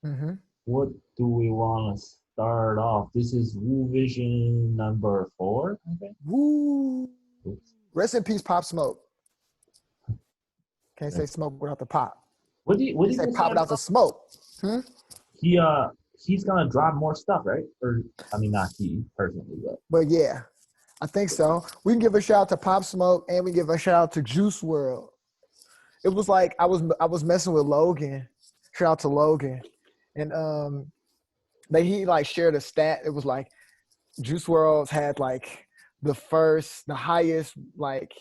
Mm-hmm. What do we want to start off? This is Wu Vision number 4, I think. Woo! Oops. Rest in peace, Pop Smoke. Can't say Yeah. smoke without the pop. What do you Say say pop without the smoke. He's gonna drop more stuff, right? Or I mean, not he personally, but But yeah, I think so. We can give a shout out to Pop Smoke and we give a shout out to Juice World. It was like I was messing with Logan. Shout out to Logan. And he like shared a stat. It was like Juice WRLD's had like the highest like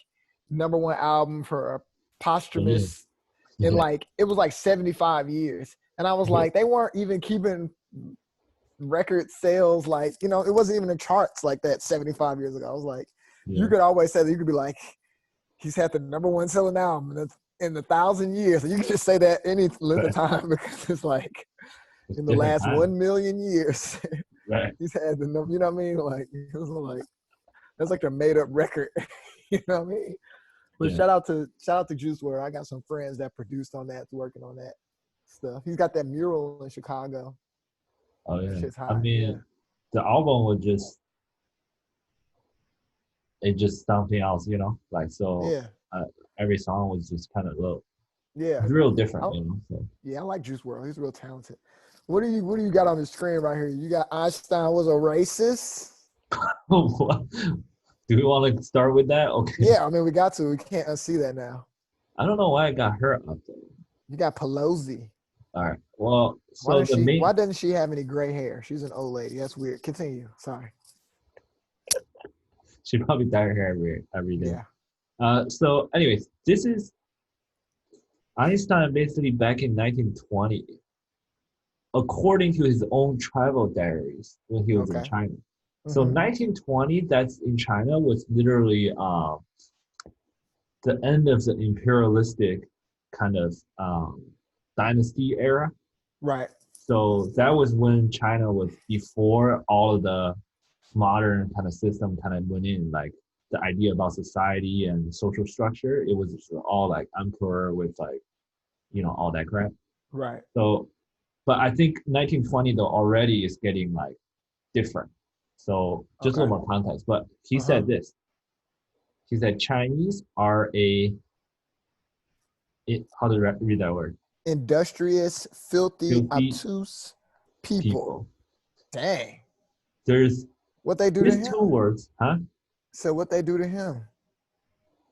#1 album for a posthumous in like it was like 75 years. And I was like, they weren't even keeping record sales, like, you know, it wasn't even in charts like that 75 years ago. I was like, you could always say that. You could be like, he's had the #1 selling album in 1,000 years. And you can just say that any length of time because it's like in the last 1 million years, he's had the number, you know what I mean? Like, it was like, that's like a made up record. You know what I mean? But shout out to Juice WRLD. I got some friends that produced on that, working on that stuff. He's got that mural in Chicago. Oh yeah. Shit's high. I mean, the album was just something else, you know? Like, so every song was just kind of low. Yeah. It's real different, you know? So. Yeah, I like Juice WRLD. He's real talented. What do you got on the screen right here? You got Einstein was a racist. Do we want to start with that? Okay. Yeah, I mean, we got to. We can't unsee that now. I don't know why I got her up there. You got Pelosi. All right. Well, so why doesn't she have any gray hair? She's an old lady. That's weird. Continue. Sorry. She probably dyed her hair every day. Yeah. So anyways, this is Einstein basically back in 1920, according to his own travel diaries when he was in China. So 1920, that's in China, was literally the end of the imperialistic kind of dynasty era. Right. So that was when China was before all of the modern kind of system kind of went in, like the idea about society and social structure. It was all like emperor with like, you know, all that crap. Right. So, but I think 1920 though already is getting like different. So just a little more context. But he said this. He said Chinese are how do you read that word? Industrious, filthy, obtuse people. Dang. There's what they do to him. 2 words, huh? So what they do to him.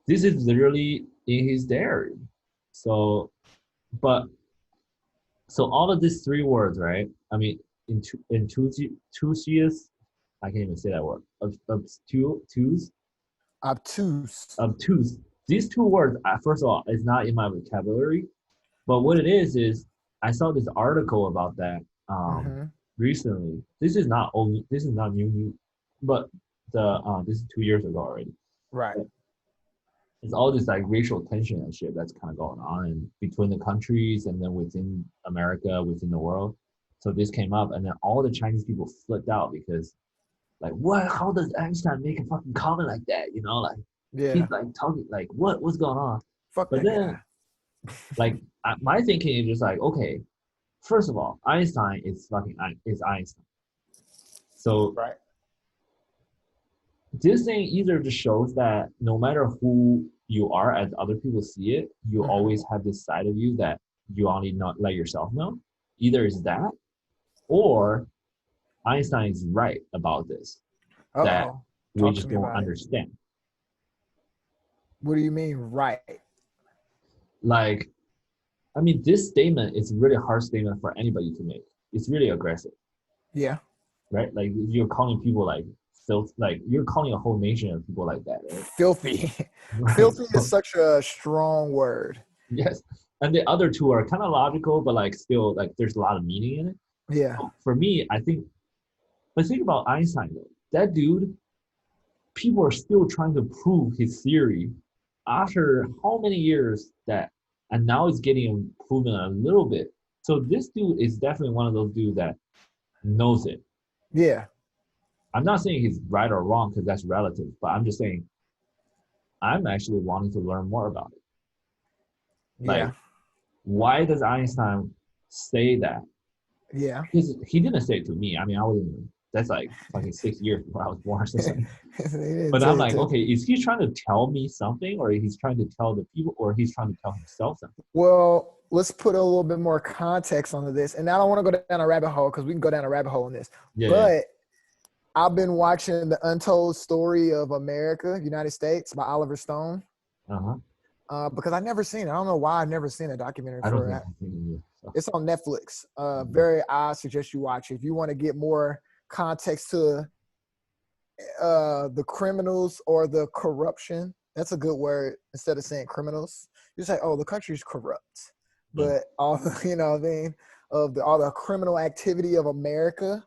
This is literally in his diary. So all of these 3 words, right? I mean, enthusiast, I can't even say that word. Obtuse. These 2 words, first of all, is not in my vocabulary. But what it is I saw this article about that recently. This is not new, but this is 2 years ago already. Right. It's all this like racial tension and shit that's kind of going on in between the countries and then within America, within the world. So this came up, and then all the Chinese people flipped out because, like, what? How does Einstein make a fucking comment like that? You know, like, he's like talking like, what's going on? Fuck but that then, guy. Like, my thinking is just like, okay, first of all, Einstein is Einstein. So this thing either just shows that no matter who you are, as other people see it, you always have this side of you that you only not let yourself know. Either is that, or Einstein is right about this. That we just don't understand. What do you mean, right? Like, I mean, this statement is a really hard statement for anybody to make. It's really aggressive. Yeah. Right? Like, you're calling people like filth, like you're calling a whole nation of people like that, right? Filthy. Right. Filthy is such a strong word. Yes. And the other 2 are kind of logical, but like still, like, there's a lot of meaning in it. Yeah. So for me, I think, but think about Einstein though. That dude, people are still trying to prove his theory after how many years and now it's getting proven a little bit. So this dude is definitely one of those dudes that knows it. Yeah. I'm not saying he's right or wrong because that's relative, but I'm just saying I'm actually wanting to learn more about it. Like, why does Einstein say that? Yeah. He didn't say it to me. I mean, I wasn't. That's like fucking 6 years before I was born. So it's like, They didn't but say I'm it like, to okay, is he trying to tell me something, or he's trying to tell the people, or he's trying to tell himself something? Well, let's put a little bit more context onto this. And I don't want to go down a rabbit hole because we can go down a rabbit hole in this. Yeah. But I've been watching The Untold Story of America, United States by Oliver Stone. Because I've never seen it. I don't know why I've never seen a documentary I don't for think it. I've seen it yet, so. It's on Netflix. I suggest you watch it. If you want to get more context to the criminals or the corruption, that's a good word. Instead of saying criminals, you say, oh, the country's corrupt. But all the, you know what I mean, of all the criminal activity of America,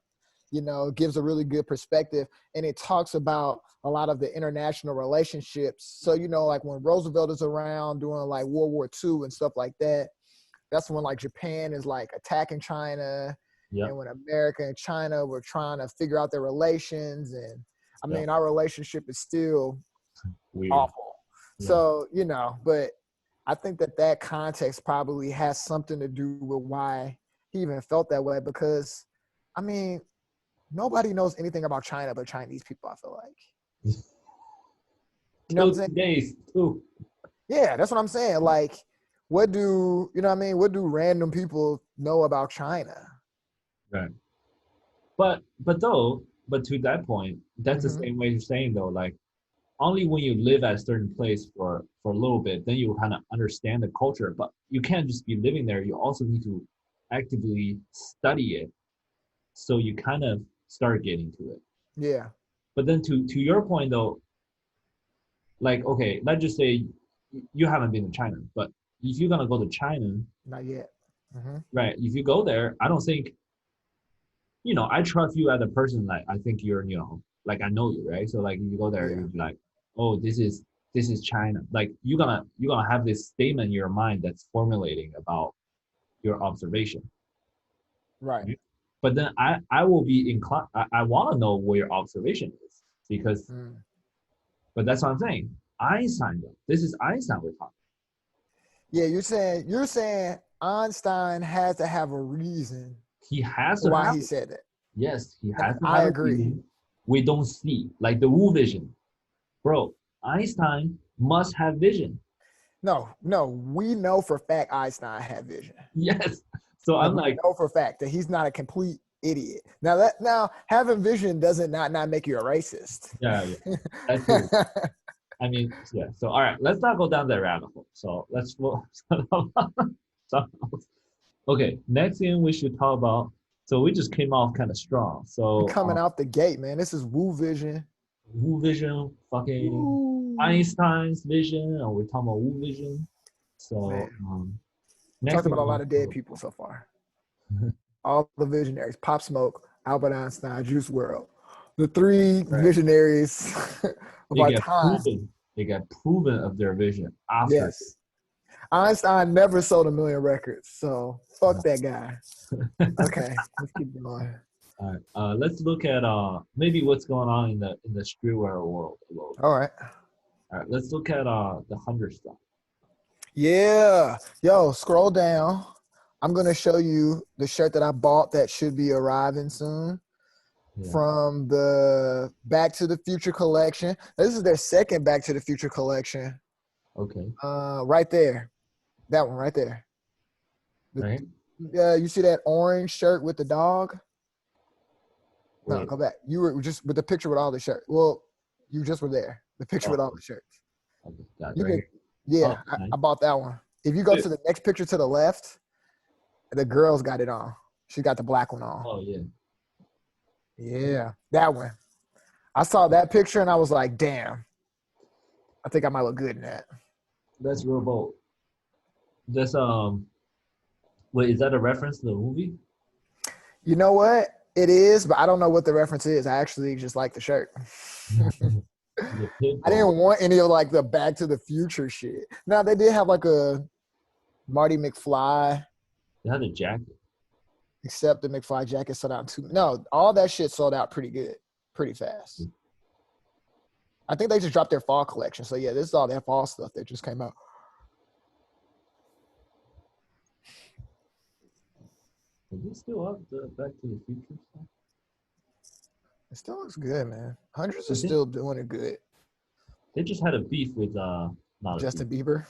you know, gives a really good perspective. And it talks about a lot of the international relationships. So, you know, like when Roosevelt is around doing like World War II and stuff like that, that's when like Japan is like attacking China. Yep. And when America and China were trying to figure out their relations. And I mean, our relationship is still weird. Awful. Yeah. So, you know, but I think that context probably has something to do with why he even felt that way, because, I mean, nobody knows anything about China but Chinese people, I feel like. You know what I'm saying? Days, too. Yeah, that's what I'm saying. Like, what do random people know about China? Right. But to that point, that's the same way you're saying though, like only when you live at a certain place for a little bit, then you kind of understand the culture. But you can't just be living there. You also need to actively study it, so you kind of start getting to it. Yeah. But then to your point though, like, okay, let's just say you haven't been to China, but if you're gonna go to China, Not yet. right? If you go there, I don't think, you know, I trust you as a person. Like, I think you're, you know, like I know you, right? So like, if you go there, you're like, oh, this is China. Like you're gonna have this statement in your mind that's formulating about your observation. Right. But then I will be inclined. I want to know what your observation is, because. But that's what I'm saying. Einstein, though. This is Einstein we're talking. Yeah, you're saying Einstein has to have a reason. He has to why have he said that. Yes, he has to have I a agree. reason. We don't see, like the Wu vision. Bro, Einstein must have vision. No, we know for a fact Einstein had vision. Yes. So I'm like, we know for a fact that he's not a complete idiot. Now having vision doesn't not make you a racist. Yeah. That's true. I mean, yeah. So all right, let's not go down that rabbit hole. So let's okay, next thing we should talk about. So we just came off kind of strong. So coming out the gate, man. This is Wu vision. Wu vision, fucking Einstein's vision, or we're talking about Wu vision. So talked about a lot of dead people so far. All the visionaries: Pop Smoke, Albert Einstein, Juice WRLD. The three visionaries of our time. They got proven of their vision after. Yes. Einstein never sold 1 million records, so fuck that guy. Okay, let's keep going. All right, let's look at maybe what's going on in the streetwear world a little bit. All right, let's look at the 100 stuff. Yeah, yo, scroll down. I'm gonna show you the shirt that I bought that should be arriving soon. From the Back to the Future collection. This is their second Back to the Future collection. Okay. Right there. That one right there. Right. You see that orange shirt with the dog? Wait. No, go back. You were just with the picture with all the shirts. Well, you just were there. The picture with all the shirts. Okay. Got it. I bought that one. If you go to the next picture to the left, the girl's got it on. She got the black one on. Oh, yeah. Yeah, that one. I saw that picture and I was like, damn, I think I might look good in that. That's real bold. That's wait, is that a reference to the movie? You know what? It is, but I don't know what the reference is. I actually just like the shirt. I didn't want any of like the Back to the Future shit. Now they did have like a Marty McFly. They had a jacket. Except the McFly jacket sold out No, all that shit sold out pretty good, pretty fast. I think they just dropped their fall collection. So yeah, this is all their fall stuff that just came out. Is it still up, the Back to the Future stuff? It still looks good, man. Hundreds I is think still doing it good. they just had a beef with not a Justin beef. Bieber.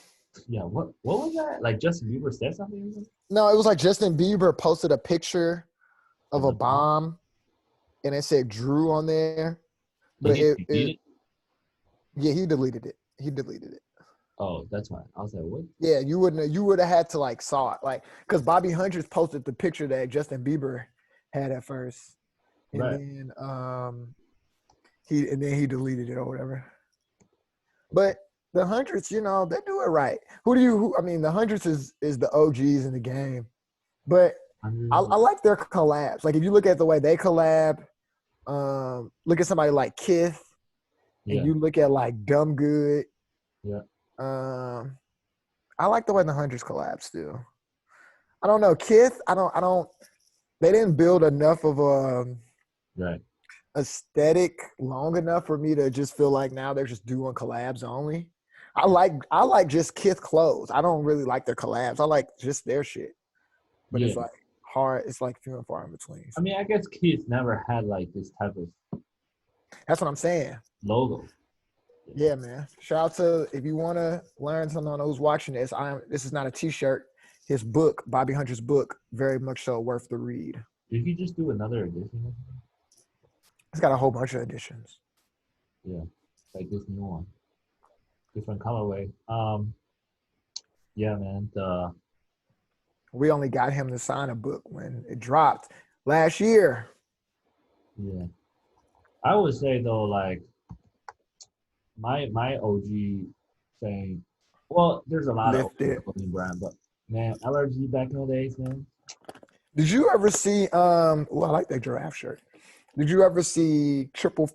Yeah, what was that? Like Justin Bieber said something? No, it was like Justin Bieber posted a picture of Of a the bomb? bomb, and it said Drew on there. Did But he delete it? yeah, he deleted it. He deleted it. Oh, that's why. I was like, what? Yeah, you would have had to like saw it, like, because Bobby Hundreds posted the picture that Justin Bieber had at first, and Right. then he deleted it or whatever. But the Hundreds, they do it right. I mean, the Hundreds is the OGs in the game, but I like their collabs. Like if you look at the way they collab, look at somebody like Kith, Yeah. and you look at like Dumb Good. Yeah. I like the way the Hundreds collab still. I don't know. Kith, they didn't build enough of a Right. aesthetic long enough for me to just feel like now they're just doing collabs only. I like just Kith clothes. I don't really like their collabs. I like just their shit. But Yeah. it's like hard. It's like few and far in between. I mean, I guess kids never had like this type of That's what I'm saying. logo. Yeah, man. Shout out to, if you want to learn something on who's watching this, this is not a t-shirt. His book, Bobby Hunter's book, very much so worth the read. Did you just do another edition? It's got a whole bunch of editions. Yeah, like this new one, different colorway. Yeah, man. We only got him to sign a book when it dropped last year. Yeah, I would say though, like my OG thing. Well, there's a lot of clothing brand, but man, LRG back in the days, man. Did you ever see? I like that giraffe shirt. Did you ever see Triple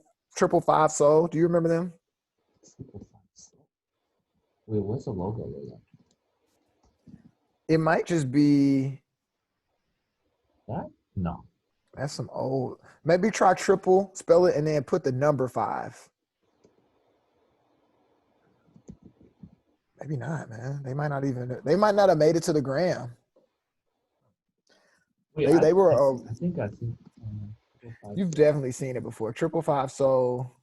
Five Soul? Do you remember them? Wait, what's the logo there? It might just be that. No, that's some old. Maybe try triple, spell it, and then put the number 5. Maybe not, man. They might not have made it to the gram. Wait, they were. I think I think. You've definitely seen it before. 555 Soul.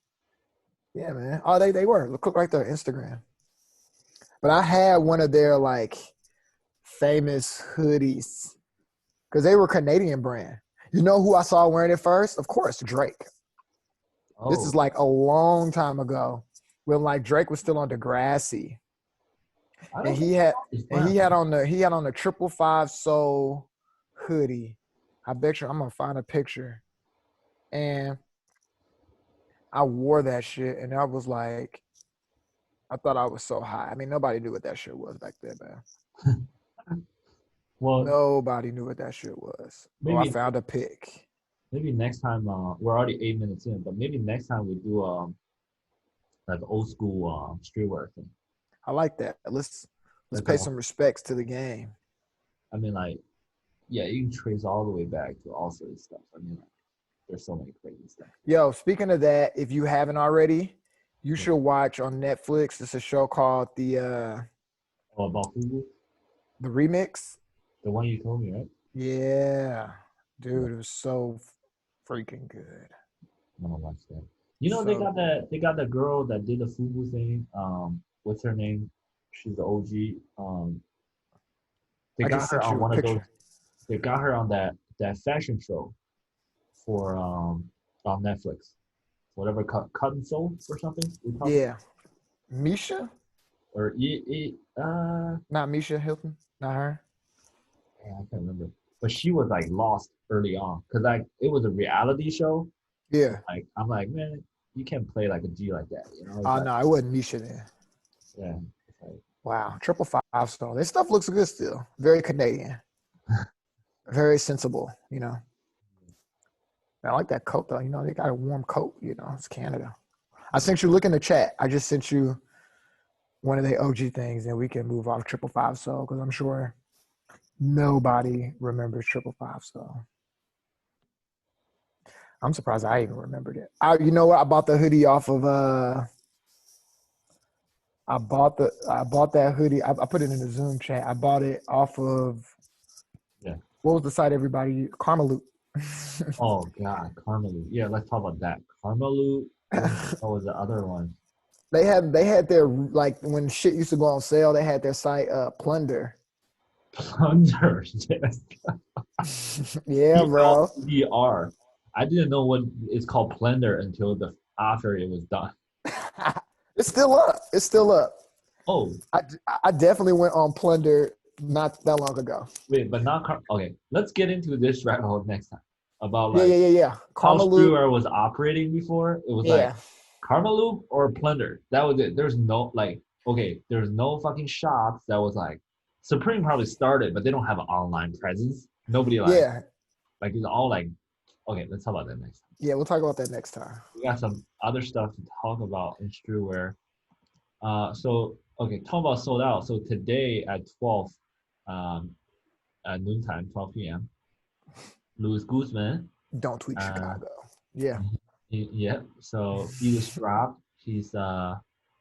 Yeah, man. Oh, they were. Look right there, Instagram. But I had one of their like famous hoodies because they were Canadian brand. You know who I saw wearing it first? Of course, Drake. Oh. This is like a long time ago when like Drake was still on Degrassi. And he had on the 555 Soul hoodie. I bet you I'm gonna find a picture. And I wore that shit, and I was like, I thought I was so high. I mean, nobody knew what that shit was back then, man. Well, nobody knew what that shit was. Maybe I found a pic. Maybe next time, we're already 8 minutes in, but maybe next time we do like old school streetwear thing. I like that. Let's pay some respects to the game. I mean, like, yeah, you can trace all the way back to all sorts of stuff. I mean, like, there's so many crazy stuff. Yo, speaking of that, if you haven't already, you should watch on Netflix. It's a show called about Fubu? The Remix. The one you told me, right? Yeah, dude, it was so freaking good. I'm gonna watch that. You know, they got that girl that did the Fubu thing. What's her name? She's the OG. They got her on one of those. They got her on that fashion show for on Netflix. Whatever, Cut and Sew or something. Yeah, Misha. Or not Misha Hilton, not her. Yeah, I can't remember. But she was like lost early on because like it was a reality show. Yeah. Like I'm like, man, you can't play like a G like that, you know? Oh no, it wasn't Misha then. Yeah. Wow, 555 Soul. This stuff looks good still. Very Canadian. Very sensible, you know. I like that coat though. You know, they got a warm coat, you know, it's Canada. I sent you, look in the chat. I just sent you one of the OG things and we can move off 555 Soul because I'm sure nobody remembers 555 Soul. I'm surprised I even remembered it. You know what? I bought the hoodie off of I bought that hoodie. I put it in the Zoom chat. I bought it off of What was the site everybody used? Karmaloot. Oh God, Karmaloo. Yeah, let's talk about that. Karmaloo. What was the other one? They had their, like, when shit used to go on sale, they had their site Plunder. Plunder. Yes. Yeah, bro. PLDR. I didn't know what it's called Plunder until after it was done. It's still up. It's still up. Oh, I definitely went on Plunder not that long ago. wait, but not okay. Let's get into this rabbit hole next time about Yeah, like yeah, yeah, yeah. how Karmaloot. Streetwear was operating before. It was like Yeah. Karmaloop or Plunder. That was it. There's no like okay, there's no fucking shops that was like Supreme probably started, but they don't have an online presence. Nobody Yeah. like it's all like okay, let's talk about that next time. Yeah, we'll talk about that next time. We got some other stuff to talk about in streetwear. So okay, talk about sold out. So today at 12 at noontime, 12 p.m. Louis Guzman. Don't tweet Chicago. Yeah. Yeah. So he just dropped his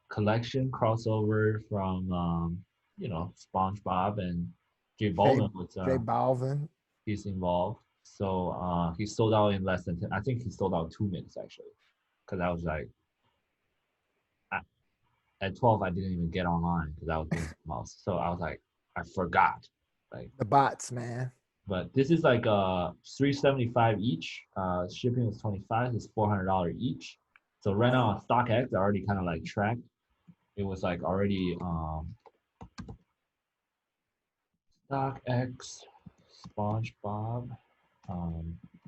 collection crossover from SpongeBob and J Balvin was J Balvin. he's involved. So he sold out in less than 10. I think he sold out 2 minutes actually, because I was like, at 12 I didn't even get online because I was doing something else. So I was like, I forgot. Like the bots, man. But this is like $375 each. Shipping was $25. It's $400 each. So right now on StockX, I already kind of like tracked. It was like already StockX SpongeBob.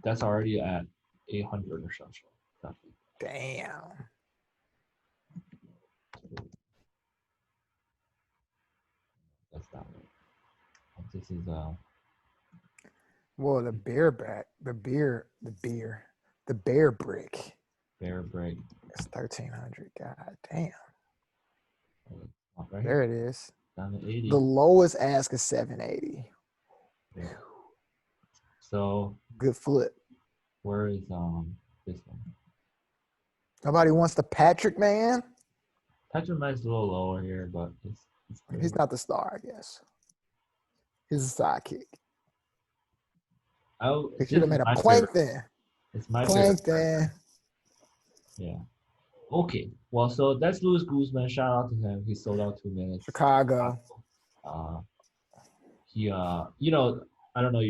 That's already at 800 or something. Damn. That's not right. This is Well, the bear brick. Bear Break. It's 1,300. God damn. Right there it is. Down to 80. The lowest ask is 780. Yeah. So good flip. Where is this one? Nobody wants the Patrick, man. Patrick Man's a little lower here, but he's not the star, I guess. He's a sidekick. They should have made a plankton. It's my plankton. Yeah. Okay. Well, so that's Louis Guzman. Shout out to him. He sold out 2 minutes. Chicago. He I don't know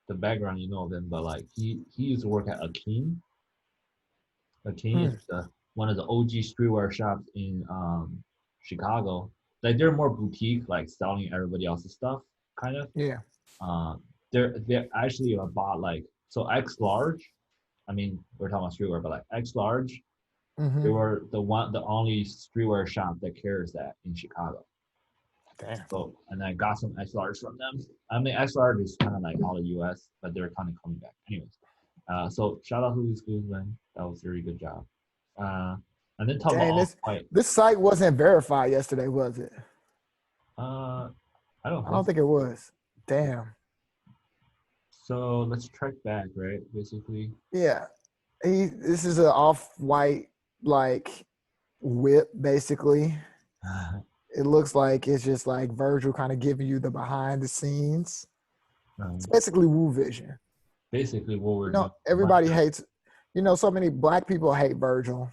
the background of him, but like he used to work at Akeem. Akeem is one of the OG streetwear shops in Chicago. Like they're more boutique, like selling everybody else's stuff, kind of. Yeah. They're actually bought like so X large. I mean, we're talking about streetwear, but like X large, they were the only streetwear shop that carries that in Chicago. Damn. So and I got some X large from them. I mean, X large is kind of like all the US, but they're kind of coming back. Anyways, so shout out to Louis Guzman. That was a really good job. And then talk about this site wasn't verified yesterday, was it? I don't think it was. Damn. So let's track back, right? Basically. Yeah. This is an off-white like whip, basically. It looks like it's just like Virgil kind of giving you the behind the scenes. It's basically Woo Vision. Basically what we're doing. Everybody hates, so many black people hate Virgil.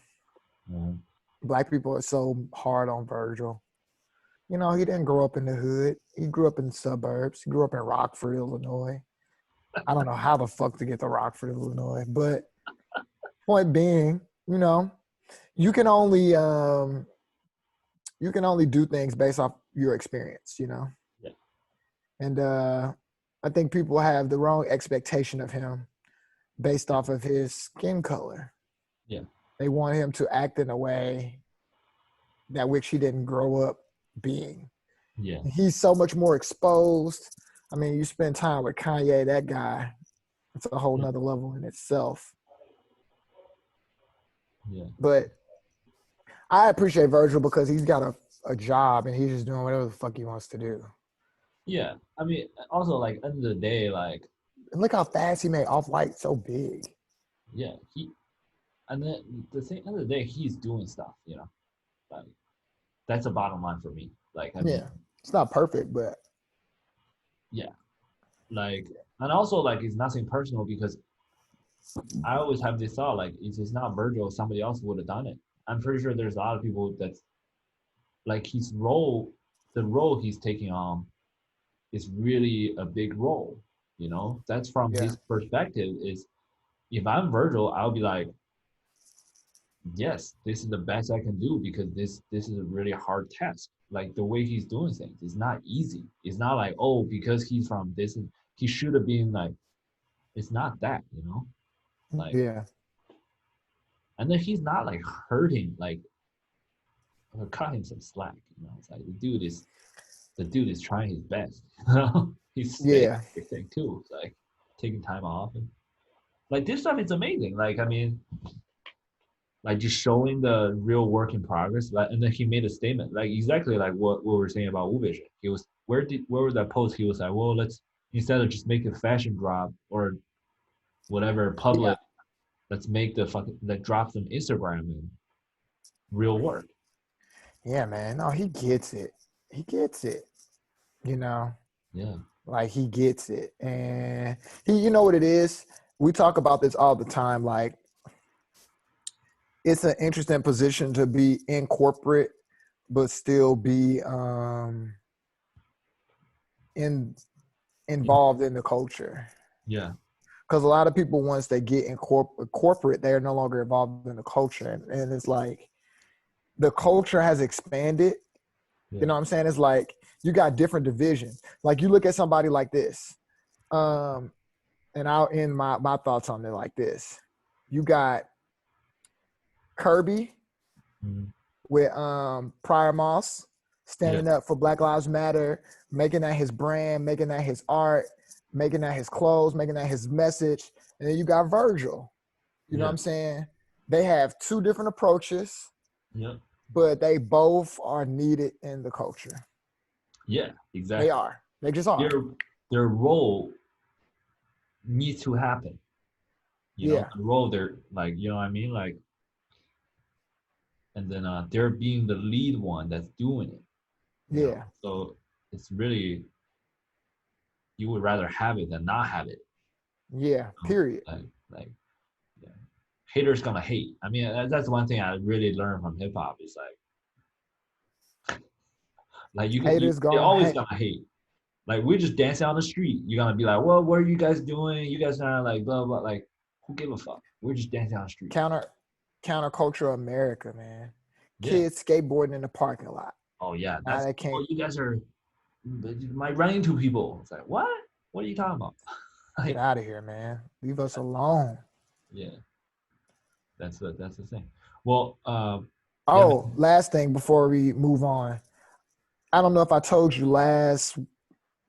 Mm-hmm. Black people are so hard on Virgil. He didn't grow up in the hood. He grew up in the suburbs. He grew up in Rockford, Illinois. I don't know how the fuck to get to Rockford, Illinois, but point being, you can only do things based off your experience, Yeah. And I think people have the wrong expectation of him based off of his skin color. Yeah. They want him to act in a way that which he didn't grow up being. Yeah. He's so much more exposed. I mean, you spend time with Kanye, that guy, it's a whole nother level in itself. Yeah. But I appreciate Virgil because he's got a job and he's just doing whatever the fuck he wants to do. Yeah. I mean, also like end of the day, like and look how fast he made Off-White so big. Yeah. And then end of the day, he's doing stuff, Like that's the bottom line for me. Like I mean, it's not perfect, but yeah. Like And also, like, it's nothing personal because I always have this thought, like, if it's not Virgil, somebody else would have done it. I'm pretty sure there's a lot of people that's like his role, the role he's taking on is really a big role. You know, that's from Yeah. his perspective. Is if I'm Virgil, I'll be like, yes, this is the best I can do because this is a really hard task. Like the way he's doing things, it's not easy. It's not like, oh, because he's from this, he should have been like. It's not that, you know, like, Yeah. and then he's not like hurting, like cut him some slack. You know, it's like the dude is trying his best. You know, he's saying Yeah. everything too. It's like taking time off and like this stuff is amazing. Like I mean, like just showing the real work in progress. Like, and then he made a statement, like exactly like what we were saying about Wu Vision. He was where was that post? He was like, well, let's instead of just make a fashion drop or whatever Yeah. public, let's make the fucking like drop some Instagram and real work. Yeah, man. No, he gets it. He gets it. You know, Yeah. like he gets it. And you know what it is? We talk about this all the time. Like, it's an interesting position to be in corporate, but still be involved in the culture. Yeah. Because a lot of people, once they get in corporate, they're no longer involved in the culture. And it's like the culture has expanded. Yeah. You know what I'm saying? It's like you got different divisions. Like you look at somebody like this. And I'll end my thoughts on it like this. You got Kirby with Prior Moss standing up for Black Lives Matter, making that his brand, making that his art, making that his clothes, making that his message. And then you got Virgil. You know what I'm saying? They have two different approaches, but they both are needed in the culture. Yeah, exactly. They are. They just are. Their role needs to happen. You know, the role they're like, you know what I mean? Like, and then they're being the lead one that's doing it. Yeah. Know? So it's really, you would rather have it than not have it. Yeah. You know? Period. Like, yeah. Haters gonna hate. I mean, that's one thing I really learned from hip hop. Is like you're always gonna hate. Like we're just dancing on the street. You're gonna be like, well, what are you guys doing? You guys are like blah blah. Like, who give a fuck? We're just dancing on the street. Counterculture America, man. Kids skateboarding in the parking lot. Oh yeah, that's well, you guys are might run into people. It's like, what? What are you talking about? Like, get out of here, man. Leave us alone. Yeah, that's the thing. Well, last thing before we move on. I don't know if I told you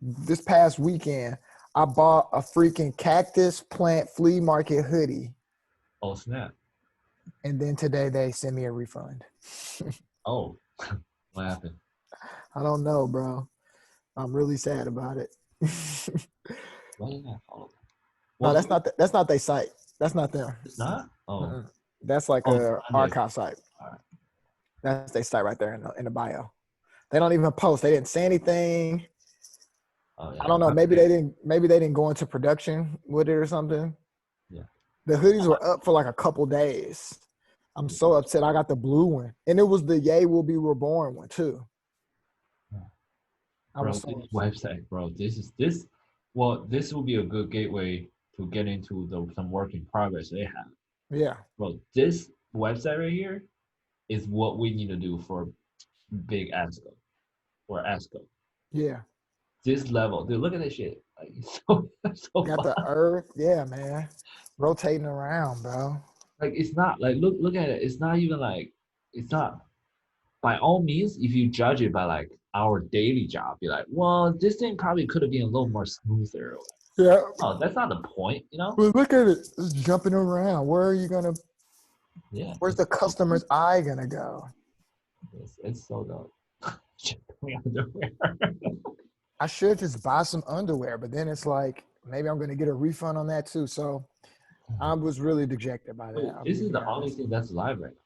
this past weekend, I bought a freaking cactus plant flea market hoodie. Oh snap! And then today they sent me a refund. Oh, what happened? I don't know, bro. I'm really sad about it. Well, no, that's not their site. That's not them. It's not. Oh, that's like a archive site. All right. That's their site right there in the bio. They don't even post. They didn't say anything. Oh, yeah. I don't know. Maybe they didn't go into production with it or something. Yeah. The hoodies were up for like a couple days. I'm so upset. I got the blue one, and it was the "Yay Will Be Reborn" one too. Bro, this website, bro. This will be a good gateway to get into some work in progress they have. Yeah. Bro, this website right here is what we need to do for big ESCO or ESCO. Yeah. This level, dude, look at this shit. Like, so got the earth, yeah, man, rotating around, bro. Like it's not like look at it. It's not even like it's not. By all means, if you judge it by like our daily job, be like, well, this thing probably could have been a little more smoother. Yeah. Oh, that's not the point, you know. But look at it, it's jumping around. Where are you gonna? Yeah. Where's the customer's eye gonna go? It's so dope. I should just buy some underwear, but then it's like maybe I'm gonna get a refund on that too. So I was really dejected by that. This is the only thing that's live right now.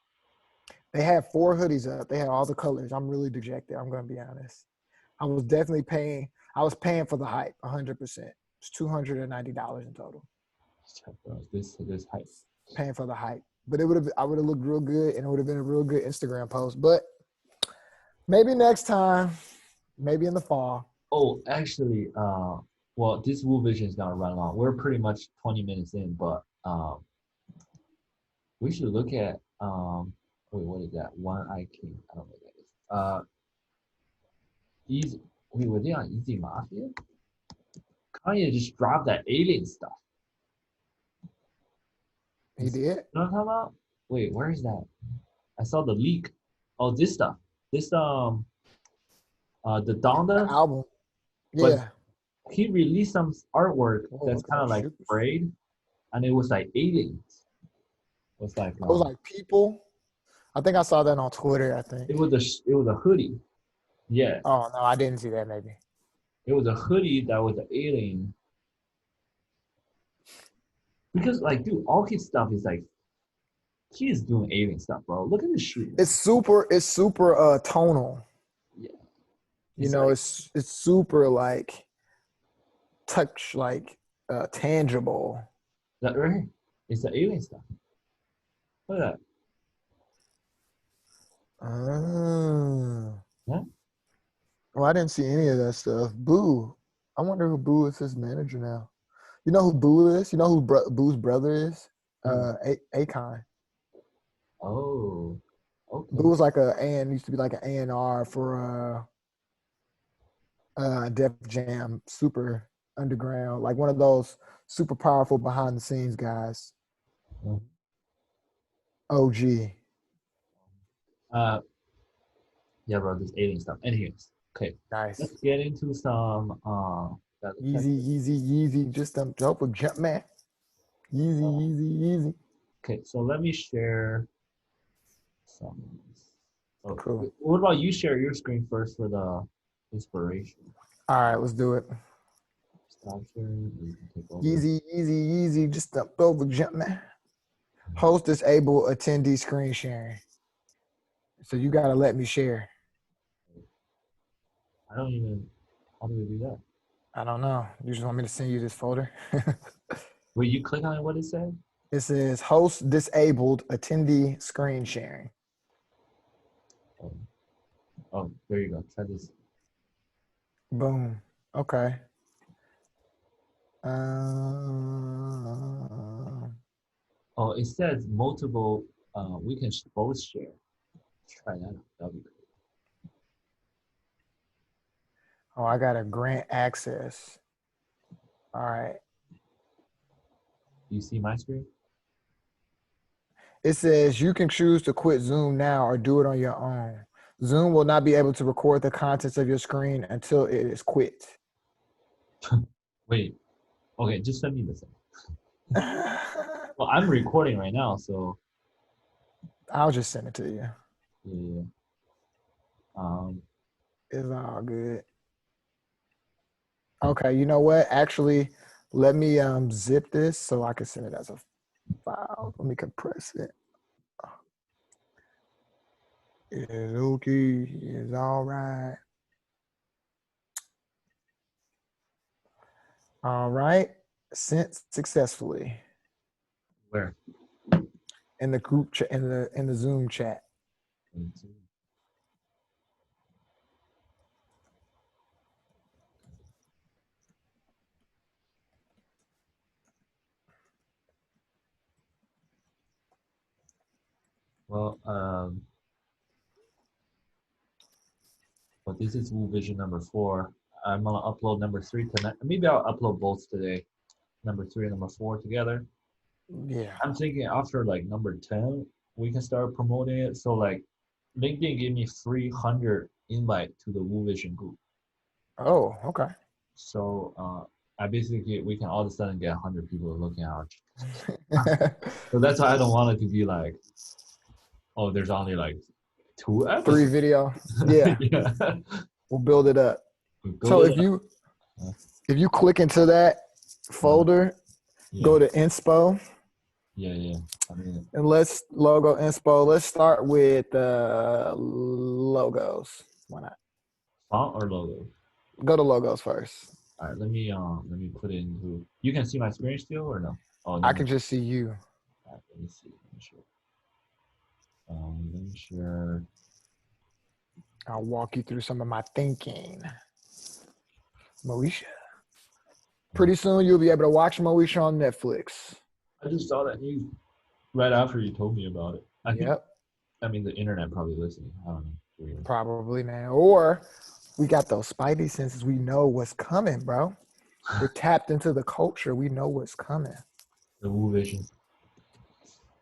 They had 4 hoodies up. They had all the colors. I'm really dejected. I'm gonna be honest. I was definitely paying. I was paying for the hype, 100%. It's $290 in total. This hype. Paying for the hype. But I would have looked real good, and it would have been a real good Instagram post. But maybe next time, maybe in the fall. Oh, actually, well, this Woo Vision is gonna run long. We're pretty much 20 minutes in, but we should look at wait, what is that? One Eye King. I don't know what that is. Easy. Wait, were they on Easy Mafia? Kanye just dropped that alien stuff. He did? You know what I'm talking about? Wait, where is that? I saw the leak. Oh, this stuff. This the Donda album. But Yeah. he released some artwork that's look at kind of that like shit. sprayed, and it was like aliens. It was like It was like people. I think I saw that on Twitter, I think. it was a hoodie. Yeah, Oh, no, I didn't see that maybe. it was a hoodie that was an alien. Because like, dude, all his stuff is like, he is doing alien stuff, bro. Look at this shoe. It's super tonal. Yeah. You know, it's super like touch, like tangible. That right here. It's the alien stuff. Look at that. Yeah. Well, I didn't see any of that stuff. Boo. I wonder who Boo is his manager now. You know who Boo is? You know who Boo's brother is? Akon. Oh. Okay. Boo was like used to be like an A&R for Def Jam, super underground, like one of those super powerful behind the scenes guys. Mhm. OG. Yeah, bro, this alien stuff. Anyways, okay. Nice. Let's get into some Yeezy, just a dope with jump man. Yeezy. Okay, so let me share some. Oh, Cool. What about you share your screen first for the inspiration? All right, let's do it. Stop sharing. You can take over. Yeezy, just a dope with jump man. Host disable attendee screen sharing. So you gotta let me share. I don't even. How do we do that? I don't know. You just want me to send you this folder? Will you click on it? What it said? It says host disabled attendee screen sharing. Oh, there you go. Try this. Boom. Okay. Oh, it says multiple. We can both share. Try that out. That'll be great. Oh, I got to grant access. All right. You see my screen? It says you can choose to quit Zoom now or do it on your own. Zoom will not be able to record the contents of your screen until it is quit. Wait. Okay, just send me the thing. Well, I'm recording right now, so. I'll just send it to you. Yeah. It's all good. Okay, you know what? Actually, let me zip this so I can send it as a file. Let me compress it. It's okay. It's all right. All right. Sent successfully. Where? In the group chat, in the Zoom chat. Well, this is Woo Vision number 4. I'm gonna upload number 3 tonight. Maybe I'll upload both today. Number 3 and number 4 together. Yeah. I'm thinking after like number 10, we can start promoting it. So like, LinkedIn gave me 300 invite to the Woo Vision group. Oh, okay. So we can all of a sudden get 100 people looking at our. So that's why I don't want it to be like, oh, there's only like 2 episodes. 3 video. Yeah. Yeah. We'll build it up. So if you click into that folder, go to inspo. Yeah. I mean, and let's logo inspo. Let's start with logos. Why not? font or logo? Go to logos first. All right, let me put in who. You can see my screen still or no? Oh, I no. can just see you. All right, let me see. Let me share. I'll walk you through some of my thinking. Moesha. Pretty soon you'll be able to watch Moesha on Netflix. I just saw that news right after you told me about it. Yep, I mean, the internet probably listening. I don't know. Weird. probably, man. Or we got those spidey senses. We know what's coming, bro. We're tapped into the culture. We know what's coming. The Wu Vision.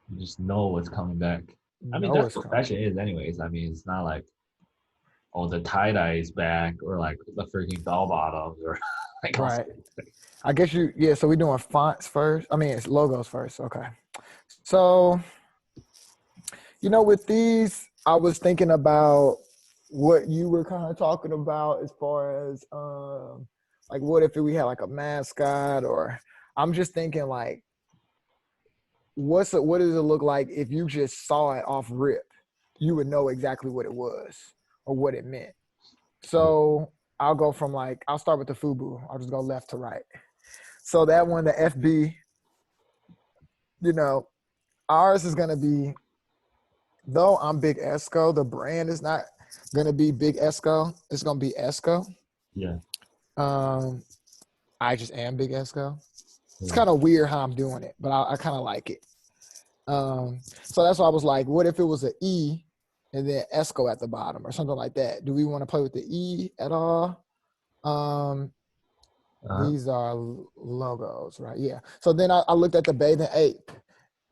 You just know what's coming back. I mean, Know that's what's what coming. fashion is, anyways. I mean, it's not like, oh, the tie dye is back, or like the freaking bell bottoms, or like all Right. I guess so we're doing fonts first. I mean, it's logos first. Okay. So, with these, I was thinking about what you were kind of talking about as far as like what if we had like a mascot, or I'm just thinking like what does it look like if you just saw it off rip? You would know exactly what it was or what it meant. So I'll start with the FUBU. I'll just go left to right. So that one, the FB, ours is gonna be, though I'm Big ESCO, the brand is not gonna be Big ESCO. It's gonna be ESCO. Yeah. I just am Big ESCO. It's Yeah. kind of weird how I'm doing it, but I kind of like it. So that's why I was like, what if it was an E and then ESCO at the bottom or something like that? Do we want to play with the E at all? These are logos, right? Yeah. So then I looked at the bathing ape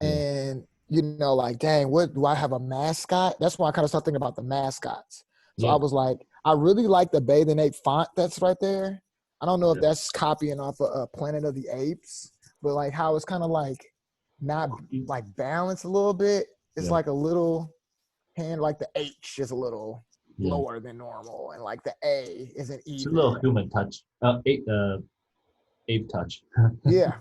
and, like, dang, what do I have a mascot? That's why I kind of started thinking about the mascots. So I was like, I really like the bathing ape font that's right there. I don't know if that's copying off of Planet of the Apes, but like how it's kind of like not like balanced a little bit. It's like a little hand, like the H is a little lower than normal, and like the A isn't even. It's a little human touch. Ape touch. Yeah.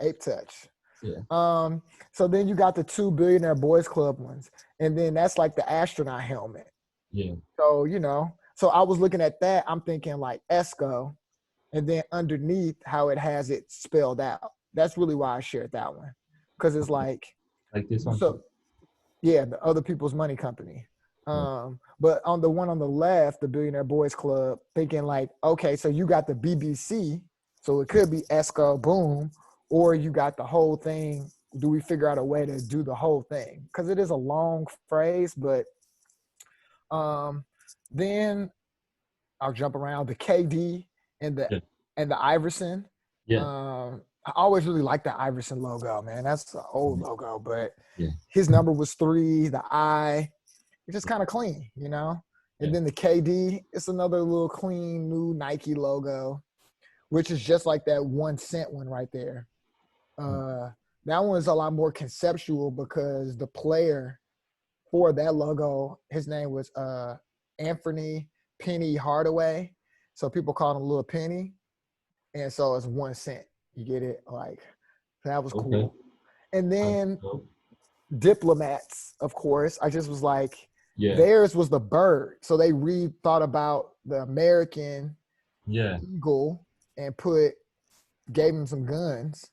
Ape touch. Yeah. So then you got the 2 Billionaire Boys Club ones, and then that's like the astronaut helmet. Yeah. So so I was looking at that. I'm thinking like ESCO, and then underneath how it has it spelled out. That's really why I shared that one, because it's like this one. So yeah, the Other People's Money Company. But on the one on the left, the Billionaire Boys Club, thinking like, okay, so you got the BBC, so it could be ESCO, boom, or you got the whole thing. Do we figure out a way to do the whole thing? Because it is a long phrase, but then I'll jump around the KD and the Iverson. Yeah. I always really liked the Iverson logo, man. That's the old logo, but his number was 3. The I, it's just kind of clean, And then the KD, it's another little clean new Nike logo, which is just like that 1 cent one right there. That one is a lot more conceptual because the player for that logo, his name was Anthony Penny Hardaway. So people called him Little Penny. And so it's 1 cent. You get it? Like, that was cool. And then Diplomats, of course. I just was like, theirs was the bird. So they thought about the American eagle and gave him some guns.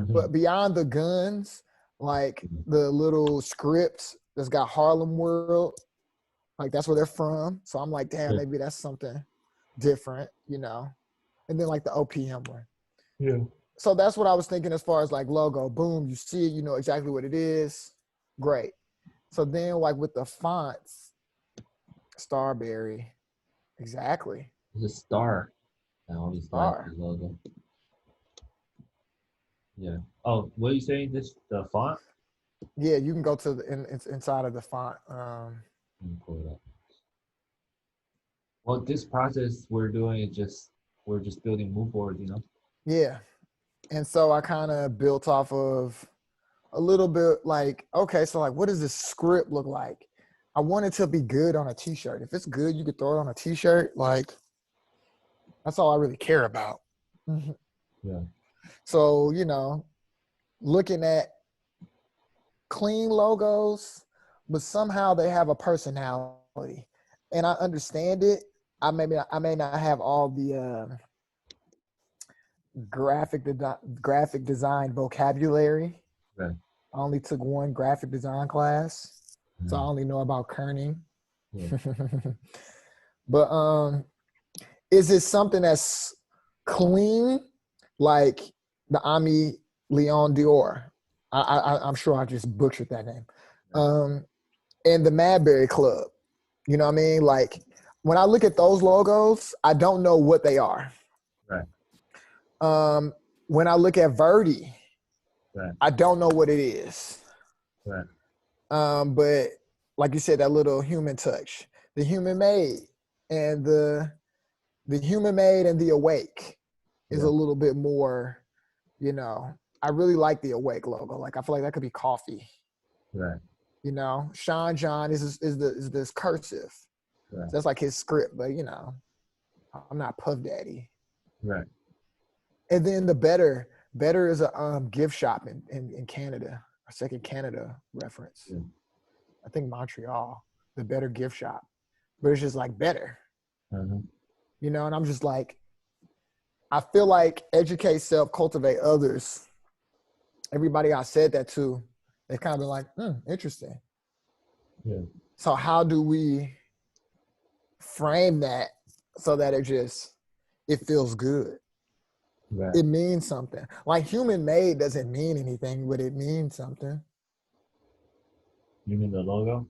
But beyond the guns, like the little scripts that's got Harlem World, like that's where they're from. So I'm like, damn, maybe that's something different, And then like the OPM one. Yeah. So that's what I was thinking as far as like logo. Boom, you see it, you know exactly what it is. Great. So then like with the fonts, Starberry. Exactly. It's a star. I always like the logo. Yeah. Oh, what are you saying? The font? Yeah, you can go to inside of the font. Let me pull it up. Well, this process we're doing is we're just building mood boards, Yeah. And so I kind of built off of a little bit like, okay, so like, what does this script look like? I want it to be good on a t-shirt. If it's good, you could throw it on a t-shirt. Like, that's all I really care about. Yeah. So, looking at clean logos, but somehow they have a personality. And I understand it. I may not have all the graphic design vocabulary. Right. I only took one graphic design class, so I only know about kerning. Yeah. But is it something that's clean, like the Ami Leon Dior? I'm sure I just butchered that name. And the Madberry Club. You know what I mean? Like when I look at those logos, I don't know what they are. Right. When I look at Verdi, Right. I don't know what it is. Right. But like you said, that little human touch, the human made and the human made and the awake is a little bit more, you know, I really like the awake logo. Like I feel like that could be coffee. Right. You know, Sean John is this cursive. Right. So that's like his script, but you know, I'm not Puff Daddy. Right. And then the Better is a gift shop in Canada, a second Canada reference. Yeah. I think Montreal, the Better gift shop, but it's just like better, you know. And I'm just like, I feel like educate self, cultivate others. Everybody I said that to, they kind of been like, interesting. Yeah. So how do we frame that so that it feels good? Right. It means something. Like human made doesn't mean anything, but it means something. You mean the logo?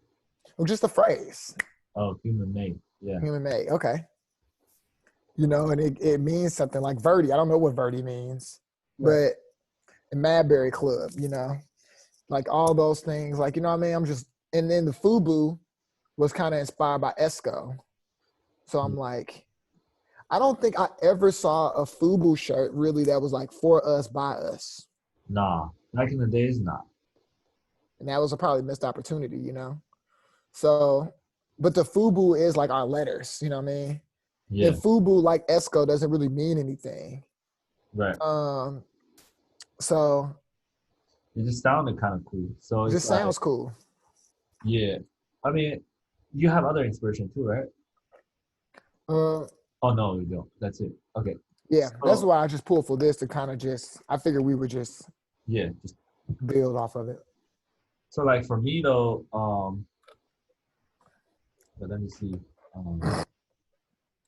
Or just the phrase. Oh, human made. Yeah. Human made. Okay. You know, and it means something like Verdi. I don't know what Verdi means, but the Madberry Club, you know, like all those things, like, you know what I mean? And then the FUBU was kind of inspired by ESCO. So I'm like, I don't think I ever saw a FUBU shirt really that was like for us, by us. Nah, back in the days, nah. And that was a probably missed opportunity, you know? So, but the FUBU is like our letters, you know what I mean? Yeah. And FUBU, like ESCO, doesn't really mean anything. Right. So. It just sounded kind of cool. So it just sounds cool. Yeah. I mean, you have other inspiration too, right? Oh, no, you don't. That's it. Okay. Yeah, so, that's why I just pulled for this to kind of I figured we would just build off of it. So like for me though, but let me see.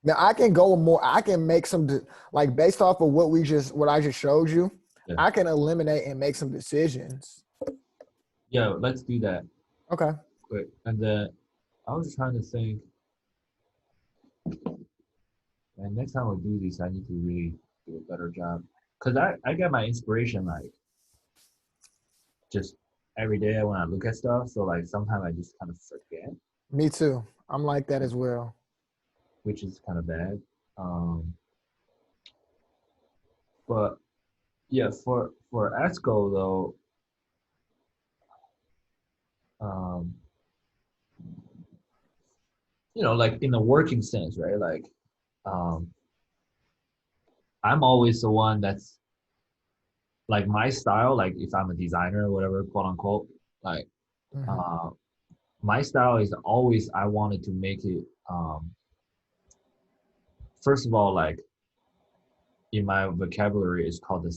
Now I can go more. I can make some like based off of what I just showed you. Yeah. I can eliminate and make some decisions. Yeah, let's do that. Okay. Quick, and then I was trying to think. And next time we do this, I need to really do a better job. Cause I get my inspiration like just every day when I look at stuff. So like sometimes I just kind of forget. Me too. I'm like that as well. Which is kind of bad. But yeah, for ESCO though, you know, like in the working sense, right? Like, I'm always the one that's like my style, like if I'm a designer or whatever, quote unquote, like, my style is always, I wanted to make it, first of all, like in my vocabulary, it's called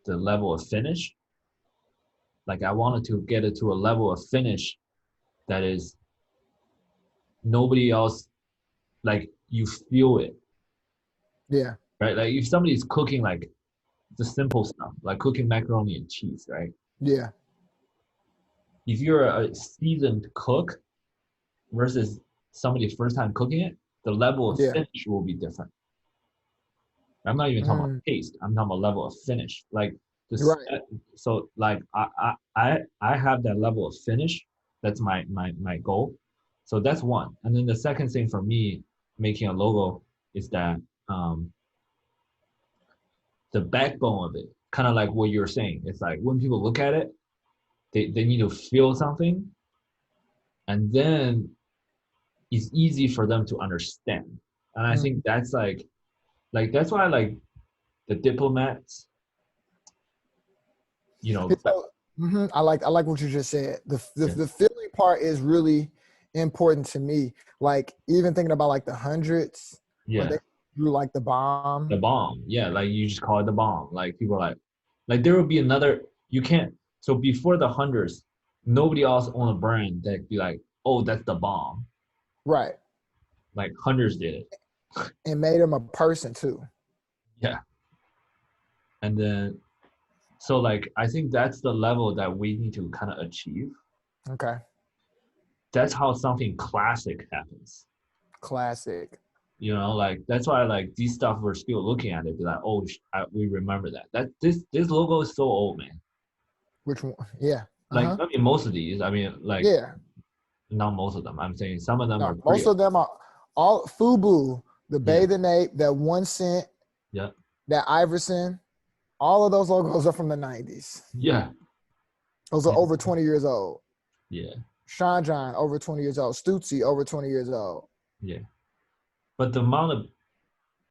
the level of finish. Like I wanted to get it to a level of finish that is nobody else, like you feel it. Yeah. Right. Like if somebody's cooking like the simple stuff, like cooking macaroni and cheese, right? Yeah. If you're a seasoned cook versus somebody's first time cooking it, the level of finish will be different. I'm not even talking about taste. I'm talking about level of finish. Like this, right. So like I have that level of finish. That's my goal. So that's one. And then the second thing for me making a logo is that the backbone of it, kind of like what you're saying. It's like when people look at it, they need to feel something, and then it's easy for them to understand. And I think that's like that's why I like the diplomats, you know. I like what you just said. The feeling part is really important to me. Like even thinking about like the hundreds. Yeah. You like the bomb? The bomb. Yeah, like you just call it the bomb. Like people are like there will be another. You can't. So before the hundreds, nobody else owned a brand that be like, oh, that's the bomb. Right. Like hundreds did it. And made him a person too. Yeah. And then, so like I think that's the level that we need to kind of achieve. Okay. That's how something classic happens. Classic. You know, like that's why like these stuff we're still looking at it, be like, oh, we remember that. That this logo is so old, man. Which one? Yeah. Like I mean, most of these. I mean, like not most of them. I'm saying some of them are. Most of them are all FUBU, the Bathing Ape, that 1 cent. Yeah. That Iverson. All of those logos are from the 90s. Yeah. Those are over 20 years old. Yeah. Sean John, over 20 years old. Stutzi, over 20 years old. Yeah. But the amount of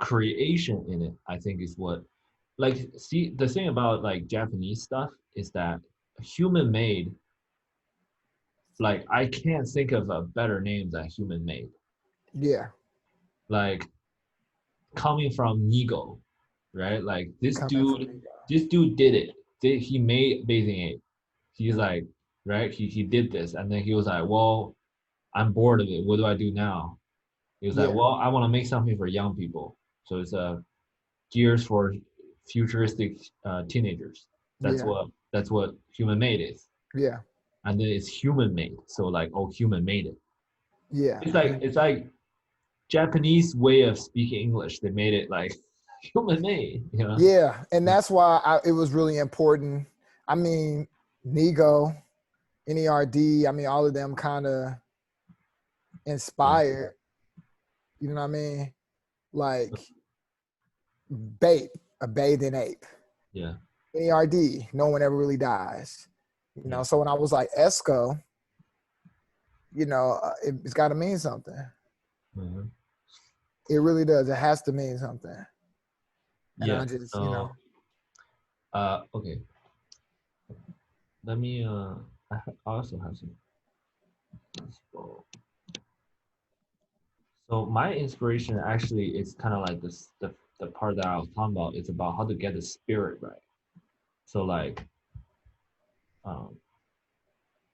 creation in it, I think, is what, like, see, the thing about like Japanese stuff is that human made, like, I can't think of a better name than human made. Yeah. Like, coming from Nigo, right? Like, this dude did it. He made Bathing Ape. He's like, right? He did this. And then he was like, well, I'm bored of it. What do I do now? He was like, well, I want to make something for young people. So it's gears for futuristic teenagers. That's what human made is. Yeah. And then it's human made. So like, oh, human made it. Yeah. It's like Japanese way of speaking English. They made it like human made. You know? Yeah, and that's why it was really important. I mean, Nigo, NERD. I mean, all of them kind of inspired. You know what I mean? Like, a bathing ape. Yeah. NERD, no one ever really dies. You know, so when I was like ESCO, you know, it's got to mean something. Mm-hmm. It really does. It has to mean something. And yeah. I just, you know. Okay. Let me. I also have some. So my inspiration actually is kind of like this. The part that I was talking about. It's about how to get the spirit right. So like,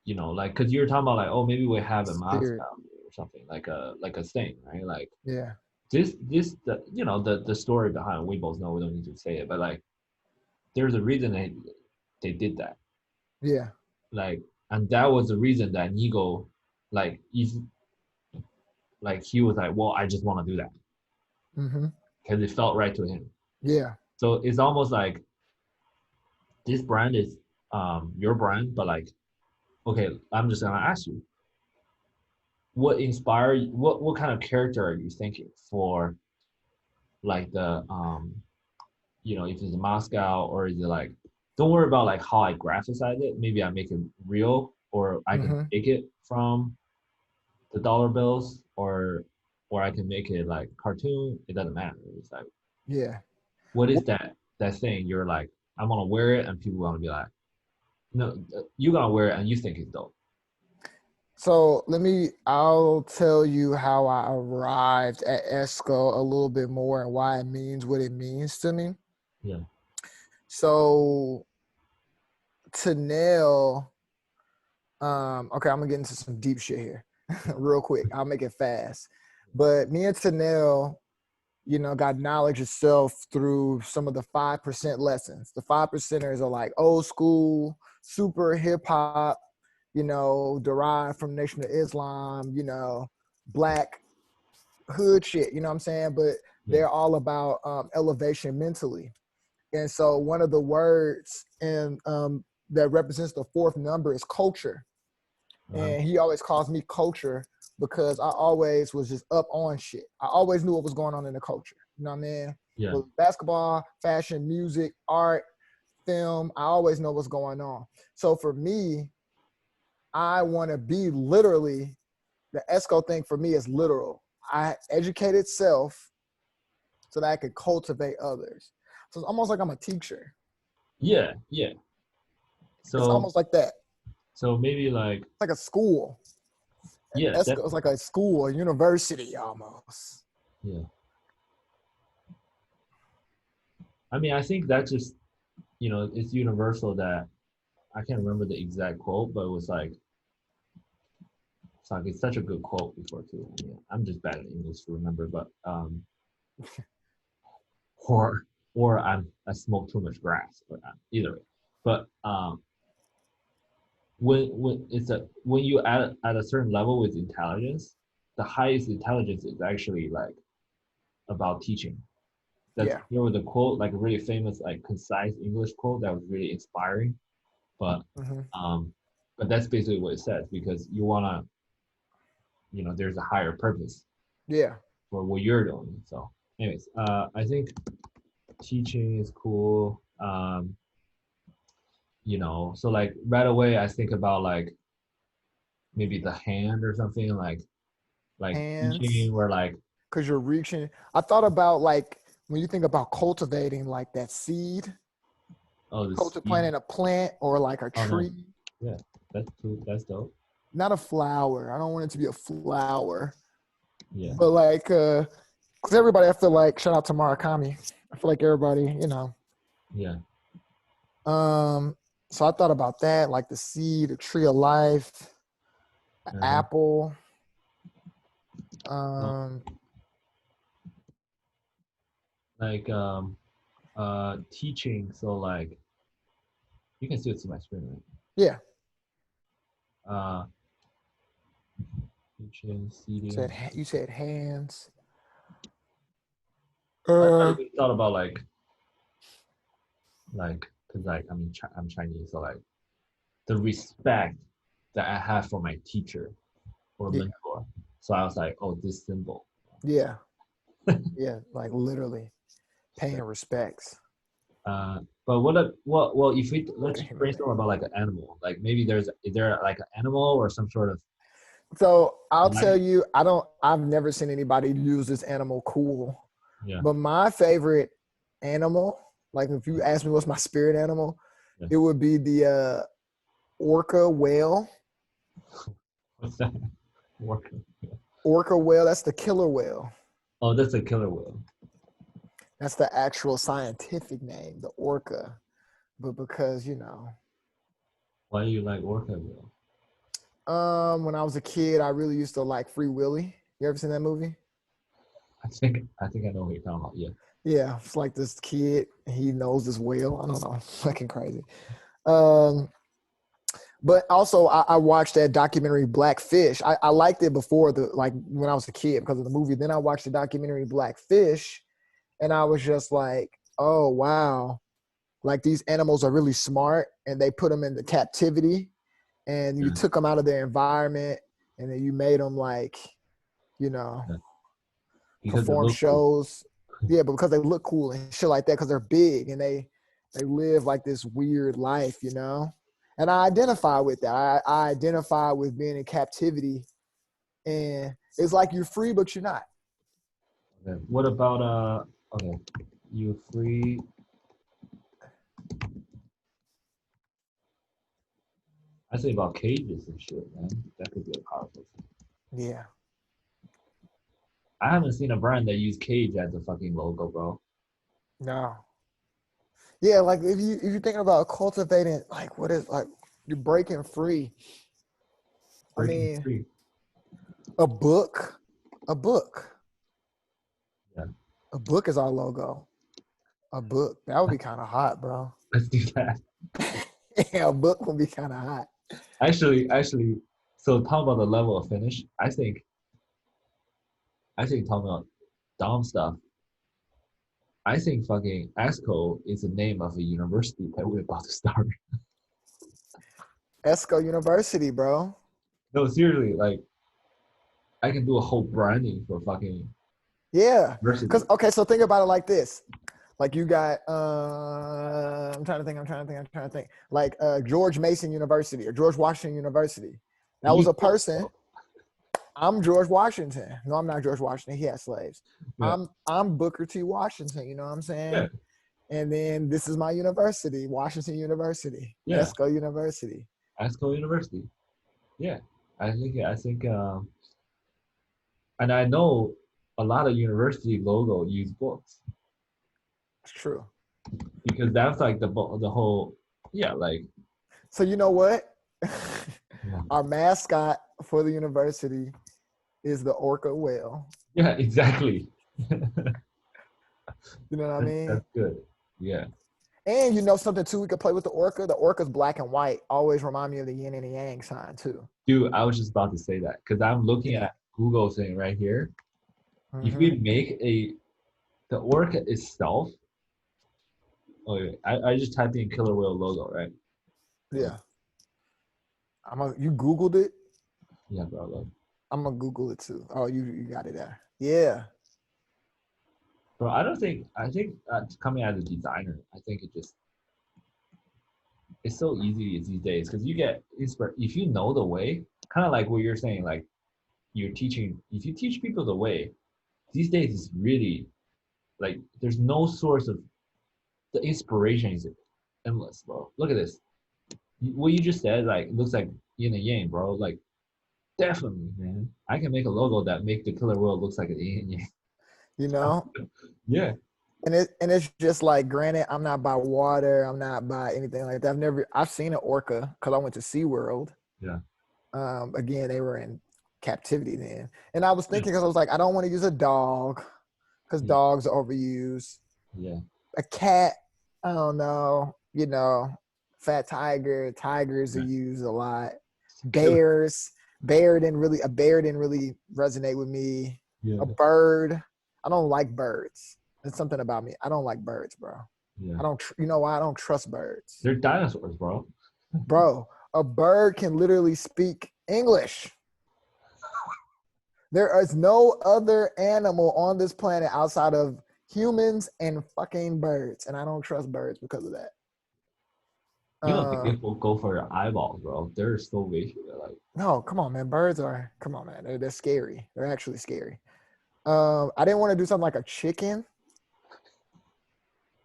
you know, like, cause you're talking about like, oh, maybe we have a Moscow or something like a thing, right? Like, yeah. You know, the story behind, we both know, we don't need to say it, but like, there's a reason they did that. Yeah. Like, and that was the reason that Nigo, like, he was like, well, I just want to do that. Mm-hmm. Because it felt right to him. Yeah. So it's almost like this brand is your brand, but like, okay, I'm just gonna ask you, what inspired, what kind of character are you thinking for like the you know, if it's Moscow, or is it like, don't worry about like how I graphiциze it, maybe I make it real, or I can take it from the dollar bills, or I can make it like cartoon. It doesn't matter. It's like, yeah, what is that thing you're like, I want to wear it and people want to be like, no, you're gonna wear it and you think it's dope. So I'll tell you how I arrived at ESCO a little bit more and why it means what it means to me. Yeah. So to nail, okay, I'm gonna get into some deep shit here real quick. I'll make it fast. But me and Tanel, you know, got knowledge itself through some of the 5% lessons. The 5%ers are like old school, super hip hop, you know, derived from Nation of Islam, you know, black hood shit, you know what I'm saying? But they're all about elevation mentally. And so one of the words that represents the fourth number is culture. And he always calls me culture because I always was just up on shit. I always knew what was going on in the culture. You know what I mean? Yeah. With basketball, fashion, music, art, film, I always know what's going on. So for me, I want to be literally, the ESCO thing for me is literal. I educated self so that I could cultivate others. So it's almost like I'm a teacher. Yeah, yeah. So it's almost like that. So maybe like it's like a school. Yeah, ESCO is like a school, a university almost. Yeah. I mean, I think that just, it's universal that I can't remember the exact quote, but it was like, it's such a good quote before too. Yeah, I'm just bad at English to remember, but or I smoke too much grass, but either way. But when you at a certain level with intelligence, the highest intelligence is actually like about teaching. Yeah. There was a quote, like a really famous, like concise English quote that was really inspiring, but Hmm. um, but that's basically what it says because you wanna, there's a higher purpose Yeah. for what you're doing. So, anyways, I think teaching is cool. So like right away I think about like maybe the hand or something like Hands, teaching where like because you're reaching. I thought about like when you think about cultivating like that seed, oh the planting seed. a plant or like a Oh no, tree, yeah, that's cool. That's dope. not a flower. I don't want it to be a flower, Yeah. but like, because everybody, I feel like, shout out to Murakami. I feel like everybody, you know. Yeah. So I thought about that, like the seed, a tree of life, an Uh-huh. apple. Oh, Um, like teaching. So like you can still see my screen, yeah, right? Teaching, seeding. you said hands. I Uh, even thought about because like I'm Chinese, so like the respect that I have for my teacher or yeah, mentor. So I was like, oh, this symbol. yeah, yeah, like literally paying Respect. respects. But well if we let's Okay, human brainstorm being. about like an animal. Like maybe is there like an animal or some sort of So I'll tell like you, I've never seen anybody use this animal cool, yeah, but my favorite animal, like if you ask me what's my spirit animal, yeah. it would be the orca whale. What's that? Working. Orca whale, that's the killer whale. Oh, that's a killer whale. That's the actual scientific name, the orca. But because, Why do you like orca whale? when I was a kid, I really used to like Free Willy. You ever seen that movie? I think I know what you're talking about. Yeah. Yeah, it's like this kid, he knows this whale. I don't know, fucking crazy. Um, but also I watched that documentary Blackfish. I liked it before like when I was a kid because of the movie. Then I watched the documentary Blackfish, and I was just like, oh wow, like these animals are really smart, and they put them into captivity, and you Yeah. took them out of their environment, and then you made them like, you know, Yeah. Because it perform looks cool. shows. Yeah, but because they look cool and shit like that, because they're big and they live like this weird life. And I identify with that. I identify with being in captivity, and it's like you're free, but you're not. Okay. What about okay, you free I say about cages and shit, man. That could be a powerful thing. Yeah. I haven't seen a brand that use cage as a fucking logo, bro. No. Yeah, like if you're thinking about cultivating, like what is like you're breaking free. I Breaking mean, free. a book, a book, Yeah. a book is our logo. A book that would be kind of hot, bro. Let's do that. Yeah, a book would be kind of hot. Actually, so talk about the level of finish. I think talking about dumb stuff. I think fucking ESCO is the name of a university that we're about to start. ESCO University, bro. No, seriously, like I can do a whole branding for fucking Yeah, because university. okay, so think about it like this. Like you got, I'm trying to think. Like George Mason University or George Washington University. That was Use a books, person. bro. I'm George Washington. No, I'm not George Washington. He had slaves. Yeah, I'm Booker T. Washington. You know what I'm yeah, saying? And then this is my university, Washington University, yeah. ESCO University. ESCO University. Yeah, I think, and I know a lot of university logo use books. It's true. because that's like the whole, yeah, like, So you know what? yeah, Our mascot for the university is the orca whale. yeah, exactly. You know what I mean? That's good. Yeah. And you know something too, we could play with the orca. The orca's black and white. Always remind me of the yin and the yang sign too. Dude, I was just about to say that because I'm looking Yeah. at Google saying right here, if Mm-hmm. we make the orca itself, oh, yeah, I just typed in killer whale logo, right? Yeah. You Googled it? Yeah, bro. Look. I'm gonna Google it too. Oh, you got it there. Yeah. Bro, I think coming as a designer, I think it's so easy these days because you get inspired if you know the way, kind of like what you're saying, like you're teaching, if you teach people the way, these days it's really like there's no source of the inspiration is endless, bro. Look at this. What you just said, like it looks like yin and yang, bro. Like definitely, man. I can make a logo that make the killer whale looks like a yin and yang. You know? Yeah. And it's just like, granted, I'm not by water, I'm not by anything like that. I've seen an orca because I went to SeaWorld. Yeah. Again, they were in captivity then. And I was thinking, because I was like, I don't want to use a dog because Yeah. dogs are overused. Yeah. A cat, I don't know, you know, fat tigers are Right. used a lot. Bears, a bear didn't really resonate with me. Yeah. A bird, I don't like birds. There's something about me. I don't like birds, bro. Yeah. You know why? I don't trust birds. They're dinosaurs, bro. Bro, a bird can literally speak English. There is no other animal on this planet outside of humans and fucking birds. And I don't trust birds because of that. You don't think people go for your eyeballs, bro? They're so vicious. They're like, No, come on, man. Come on, man. They're scary. They're actually scary. I didn't want to do something like a chicken,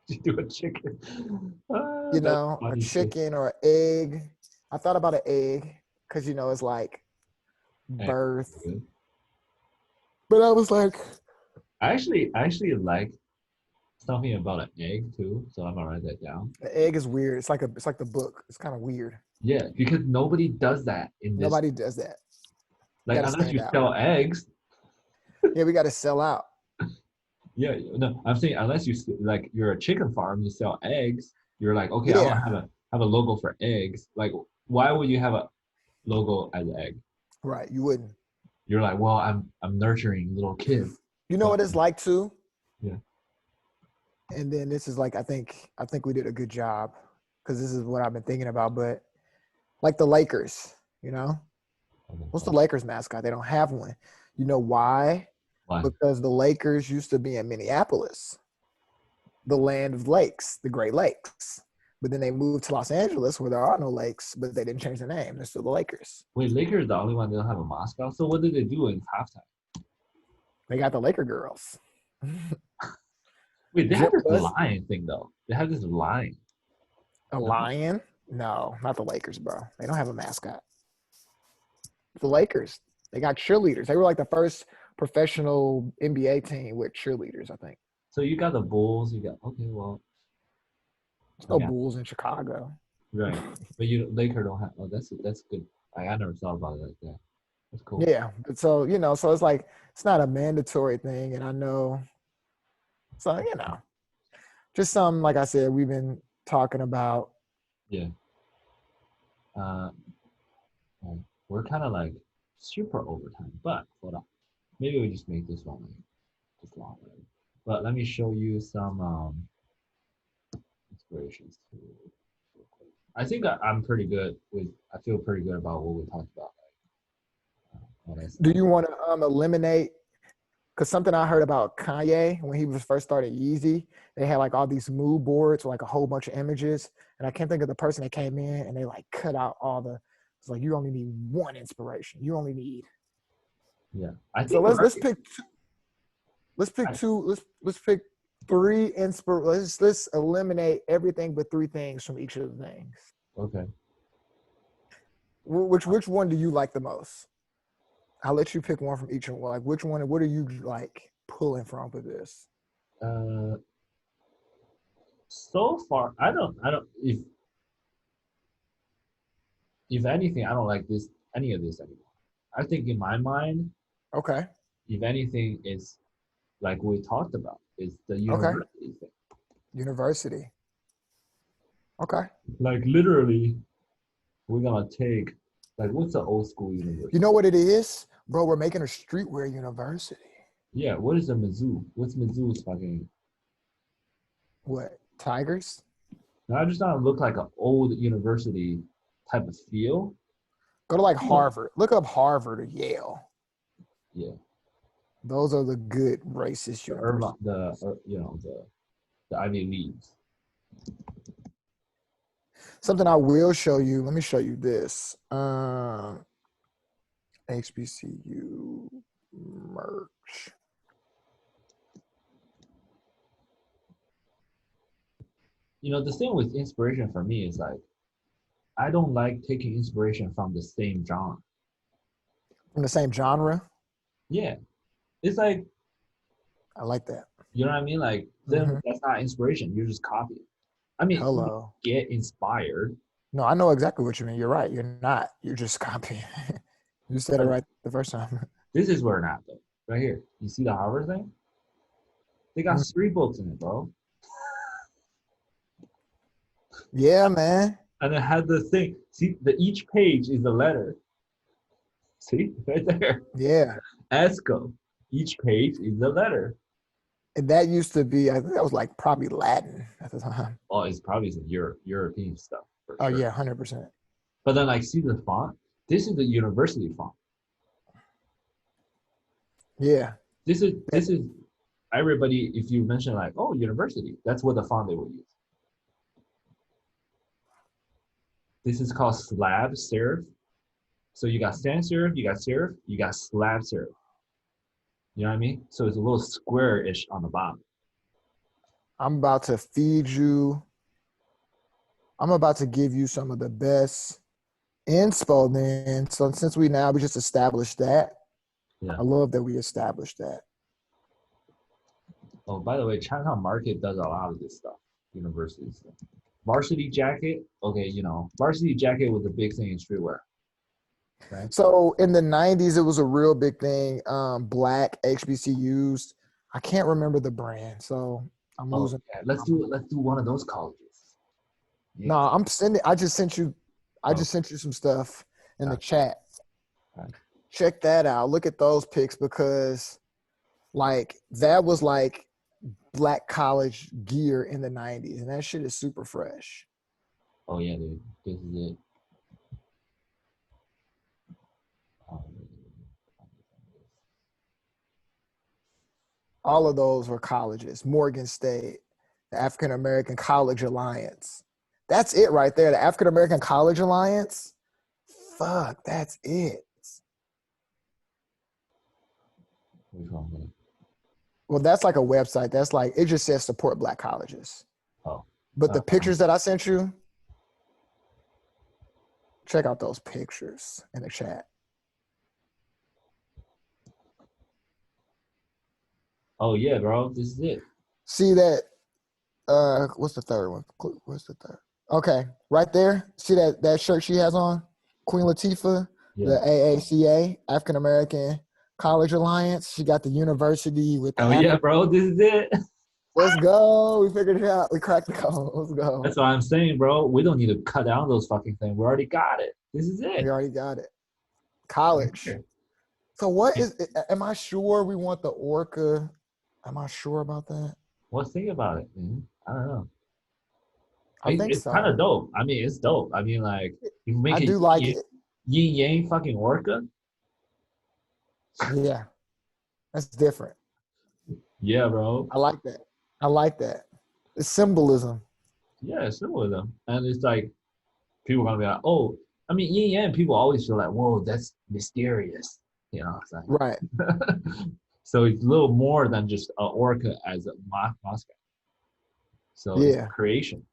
you do a chicken. you That's know, a funny shit. chicken or an egg. I thought about an egg because, you know, it's like Hey, birth. good. But I was like, I actually like something about an egg too, so I'm gonna write that down. the egg is weird. It's like the book. It's kind of weird. Yeah, because nobody does that in this. Nobody does that. Like, Got to unless stand you out. sell eggs. Yeah, we got to sell out. Yeah, no, I'm saying unless like you're a chicken farm, you sell eggs. You're like, okay, I want Yeah, to have a logo for eggs. Like, why would you have a logo as an egg? right. You wouldn't. You're like, well, I'm nurturing little kids. You know But what it's like too? yeah, And then this is like, I think we did a good job because this is what I've been thinking about. But like the Lakers, you know, what's the Lakers mascot? They don't have one. You know why? why? Because the Lakers used to be in Minneapolis, the land of lakes, the Great Lakes. But then they moved to Los Angeles where there are no lakes, but they didn't change the name. They're still the Lakers. Wait, Lakers are the only one that don't have a mascot. So what did they do in halftime? They got the Laker girls. Wait, they Jim have this Buzz, lion thing though. They have this lion. a No? lion? No, not the Lakers, bro. They don't have a mascot. The Lakers, they got cheerleaders. They were like the first professional NBA team with cheerleaders, I think. So you got the Bulls. You got okay, well, There's no yeah, Bulls in Chicago. right. But you Laker don't have. Oh, that's good. I never thought about it like that. That's cool. Yeah. But so, you know, so it's like, it's not a mandatory thing. And I know, so, you know, just some, like I said, we've been talking about. Yeah. Uh, we're kind of like super overtime, but hold on. Maybe we just make this one like just longer. But let me show you some inspirations too. Real quick. I think I'm pretty good with. I feel pretty good about what we talked about. What I Do said. you want to eliminate? Because something I heard about Kanye when he was first started Yeezy, they had like all these mood boards with like a whole bunch of images. And I can't think of the person that came in and they like cut out all the, it's like, you only need one inspiration. You only need. Yeah, I So think we're let's pick two. Let's pick three let's eliminate everything but three things from each of the things. okay. Which one do you like the most? I'll let you pick one from each one. Like which one, what are you like pulling from for this? Uh, So far, I don't. If anything, I don't like any of this anymore. I think in my mind, Okay. if anything, is like we talked about, is the Okay. university thing. University. Okay. Like literally, we're gonna take like what's the old school university? You know what it is, bro? We're making a streetwear university. Yeah, what is a Mizzou? What's Mizzou's fucking? What? Tigers? Now I just not look like an old university type of feel. Go to like Harvard. Look up Harvard or Yale. Yeah. Those are the good racist universities. The Ivy Leagues. Something I will show you. Let me show you this. HBCU merch. You know, the thing with inspiration for me is like, I don't like taking inspiration from the same genre. From the same genre? Yeah. It's like, I like that. you know what I mean? Like, then that's not inspiration. You're just copying. I mean, Hello. get inspired. No, I know exactly what you mean. You're right. You're not. You're just copying. You said it right the first time. This is where not though. Right here. You see the Harvard thing? They got 3 books in it, bro. Yeah, man. And it had the thing. See, each page is a letter. See, right there. Yeah. ESCO. Each page is a letter. And that used to be, I think that was like probably Latin at the time. Oh, it's probably some European stuff. For Oh, sure. yeah, 100%. But then, like, see the font? This is the university font. Yeah. This is everybody. If you mention like, oh, university, that's what the font they will use. This is called slab serif. So you got sans serif, you got serif, you got slab serif. You know what I mean? So it's a little square-ish on the bottom. I'm about to feed you. I'm about to give you some of the best inspo, man. So since we just established that. Yeah. I love that we established that. Oh, by the way, Chinatown Market does a lot of this stuff. University stuff. Varsity jacket. Okay, you know, varsity jacket was a big thing in streetwear. Right? So in the 90s, it was a real big thing. Black HBCUs. I can't remember the brand, so I'm losing. Yeah. Let's do one of those colleges. Yeah. No, I'm sending. I just sent you some stuff in the chat. Okay. Check that out. Look at those pics because, like, that was like black college gear in the 90s, and that shit is super fresh. Oh yeah, dude. This is it. All of those were colleges. Morgan State, the African American College Alliance. That's it right there. The African American College Alliance. Fuck, that's it. Which one? Well, that's like a website. That's like, it just says support black colleges. Oh. But the pictures that I sent you, check out those pictures in the chat. Oh yeah, bro. This is it. See that? What's the third one? What's the third? Okay, right there. See that shirt she has on? Queen Latifah, Yeah. the AACA, African American College Alliance. She got the university with the yeah, bro. This is it. Let's go. We figured it out. We cracked the code. Let's go. That's what I'm saying, bro. We don't need to cut down those fucking things. We already got it. This is it. We already got it. College. Okay. So what is it? Am I sure we want the Orca? Am I sure about that? Well, think about it, man. I don't know. I think it's so. kind of dope. I mean, it's dope. I mean, like, you make I do like it. Yin Yang fucking Orca. Yeah. That's different. Yeah, bro. I like that. I like that. It's symbolism. Yeah, it's symbolism. And it's like, people are going to be like, oh, I mean, yin yang, people always feel like, whoa, that's mysterious. You know what I'm saying? Right. So it's a little more than just an orca as a mascot. So Yeah. it's creation.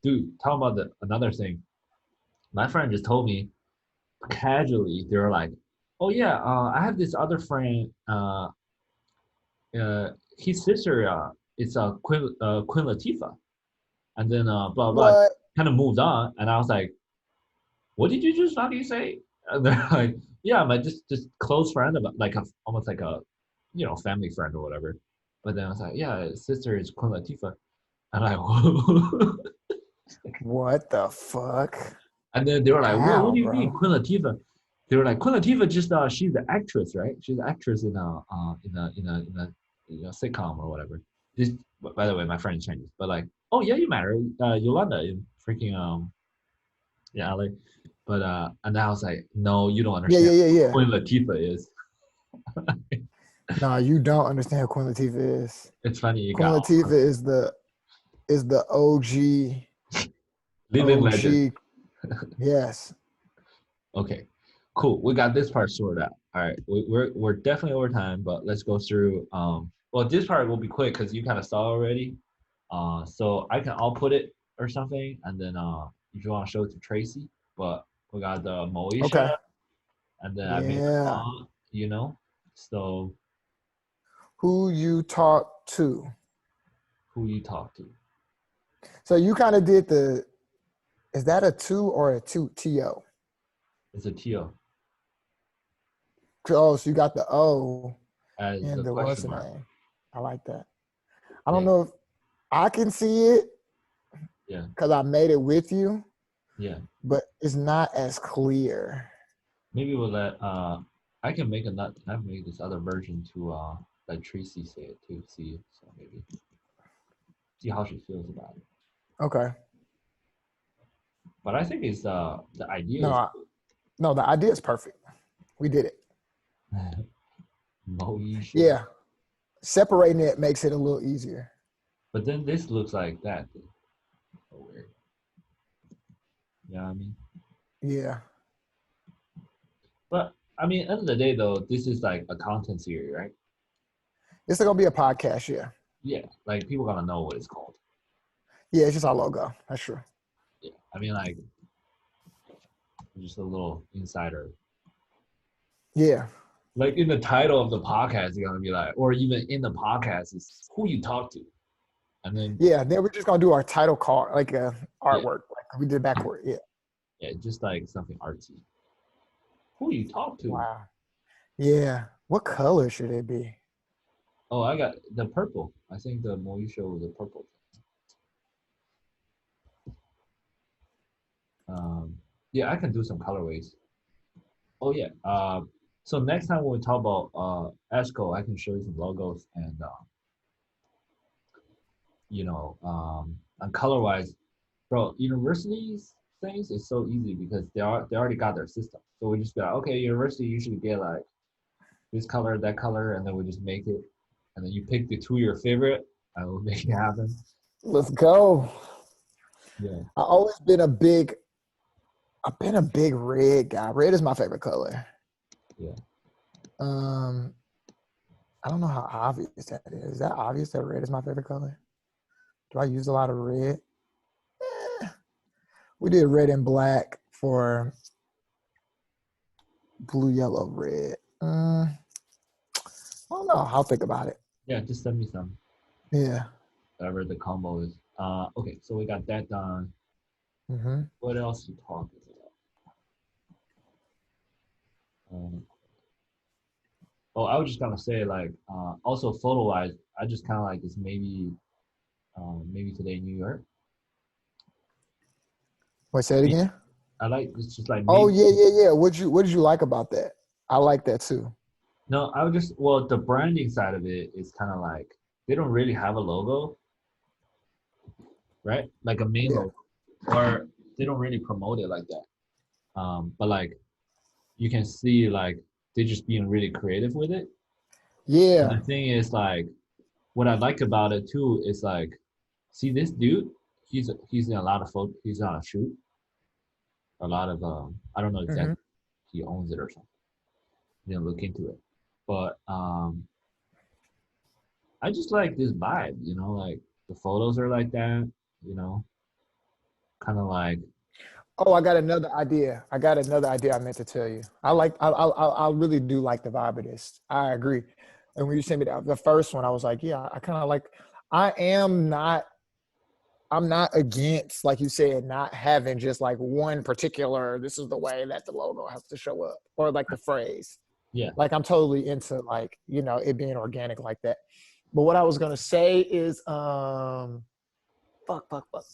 Dude, talk about another thing. My friend just told me casually, they were like, oh yeah, I have this other friend, his sister is Queen Latifah. And then blah blah, What? kind of moved on. And I was like, what did you just fucking say? And they're like, yeah, my just close friend, about like almost like a, family friend or whatever. But then I was like, yeah, his sister is Queen Latifah. And I, whoa. What the fuck? And then they were like, well, what How, do you mean bro? Queen Latifah? They were like, Queen Latifah just she's the actress, right? She's the actress in a sitcom or whatever. This, by the way, my friend is Chinese, but like, oh yeah, you met her, Yolanda in freaking yeah, LA. But and I was like, no, you don't Yeah, understand yeah, yeah, who yeah. Queen Latifah is. No, you don't understand who Queen Latifah is. It's funny you Queen got Latifah is the OG living legend. OG. Yes. Okay, cool. We got this part sorted out. All right, we're definitely over time, but let's go through. Well, this part will be quick because you kind of saw already. So I'll put it or something, and then if you want to show it to Tracy. But we got the Okay. Moesha, and then I made the Yeah. font. So Who you talk to? who you talk to? So you kind of did the. Is that a two or a two TO? It's a TO Oh, so you got the O as and the the what's question the mark. name? I like that. I don't Yeah, know if I can see it yeah, because I made it with you, yeah. but it's not as clear. Maybe we'll let I can make I can make this other version to let Tracy say it too. So maybe see how she feels about it. Okay. But I think it's the idea No, is no, the idea is perfect. We did it. Moesha. Yeah. Separating it makes it a little easier. But then this looks like that. So weird. You know what I mean? Yeah. But I mean, end of the day though, this is like a content series, right? It's gonna be a podcast, yeah. Yeah, like people gonna know what it's called. Yeah, it's just our logo. That's true. Yeah, I mean like just a little insider. Yeah. Like in the title of the podcast, you're gonna be like, or even in the podcast, is who you talk to, and then Yeah. Then we're just gonna do our title card, like yeah, artwork, like we did backward. Yeah. yeah, just like something artsy. Who you talk to? Wow. Yeah. What color should it be? Oh, I got the purple. I think the Moesha was the purple. Yeah, I can do some colorways. Oh yeah. So next time when we talk about ESCO, I can show you some logos and and color wise, bro, universities things is so easy because they already got their system. So we just be like, okay, university usually get like this color, that color, and then we just make it. And then you pick the two your favorite, and we'll make it happen. Let's go. Yeah. I've been a big red guy. Red is my favorite color. Yeah. I don't know how obvious that is. Is that obvious that red is my favorite color? Do I use a lot of red? We did red and black for blue, yellow, red. I don't know. I'll think about it. Yeah, just send me some. Yeah. Whatever the combo is. Okay, so we got that done. Mm-hmm. What else to talk about? I was just gonna say like also photo wise, I just kind of like this maybe today in New York. Wait, say it again. I like it's just like Oh maybe yeah. What did you like about that? I like that too. no, the branding side of it is kind of like they don't really have a logo, right? Like a main Yeah. logo, or they don't really promote it like that. But like you can see like they're just being really creative with it. And Yeah. the thing is like what I like about it too is like see this dude, he's in a lot of he's on a shoot, a lot of I don't know Mm-hmm. exactly he owns it or something. Didn't look into it, but I just like this vibe, like the photos are like that, you know, kind of like Oh, I got another idea. I meant to tell you. I really do like the vibe of this. I agree. And when you sent me the first one, I was like, yeah, I kind of like. I am not. I'm not against, like you said, not having just like one particular, this is the way that the logo has to show up, or like the phrase. Yeah. Like I'm totally into like, you know, it being organic like that. But what I was gonna say is fuck.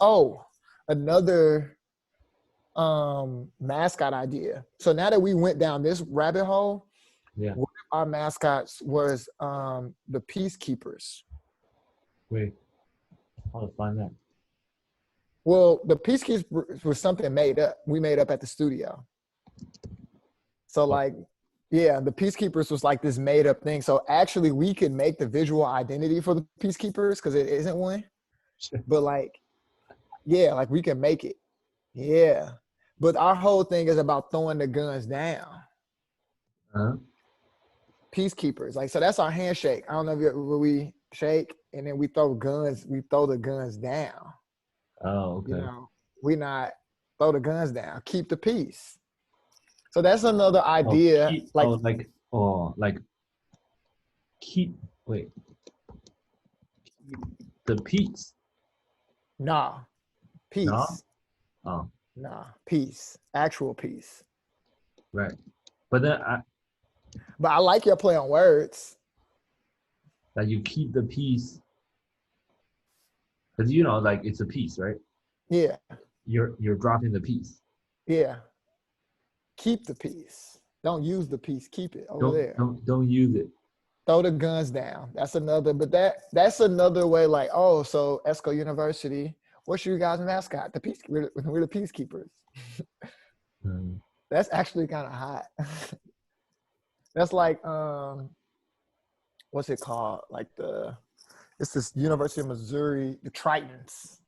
Oh, another mascot idea. So now that we went down this rabbit hole, Yeah. one of our mascots was the Peacekeepers. Wait, how to find that? Well, the Peacekeepers was something made up. We made up at the studio. So like, yeah, the Peacekeepers was like this made up thing. So actually we could make the visual identity for the Peacekeepers because it isn't one. But like, yeah, like we can make it. Yeah. But our whole thing is about throwing the guns down. Uh-huh. Peacekeepers. Like, so that's our handshake. I don't know if we shake and then we throw the guns down. Oh, okay. You know, we not throw the guns down, keep the peace. So that's another idea. Keep the peace. Nah, peace. No? Oh, Nah, peace. Actual peace. right. But then But I like your play on words. that you keep the peace, because you know, like it's a piece, right? Yeah, You're dropping the piece. yeah. Keep the peace. Don't use the peace. Keep it over there. Don't use it. Throw the guns down. That's another. But that's another way. Like, oh, so ESCO University. What's your guys' mascot? The peace. We're the peacekeepers. That's actually kind of hot. That's like what's it called? Like it's this University of Missouri, the Tritons.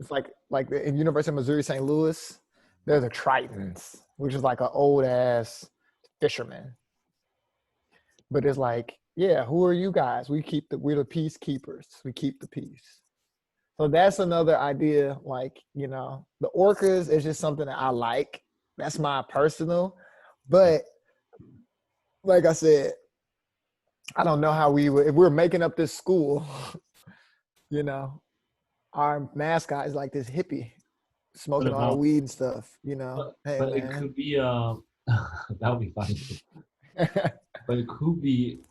It's like in University of Missouri, St. Louis, there's a Tritons, which is like an old ass fisherman. But it's like, yeah, who are you guys? We're the peacekeepers. We keep the peace. So that's another idea. Like, you know, the orcas is just something that I like. That's my personal. But like I said, I don't know how we would, if we're making up this school, you know, our mascot is like this hippie smoking all the weed and stuff, you know. But it could be that would be funny. But it could be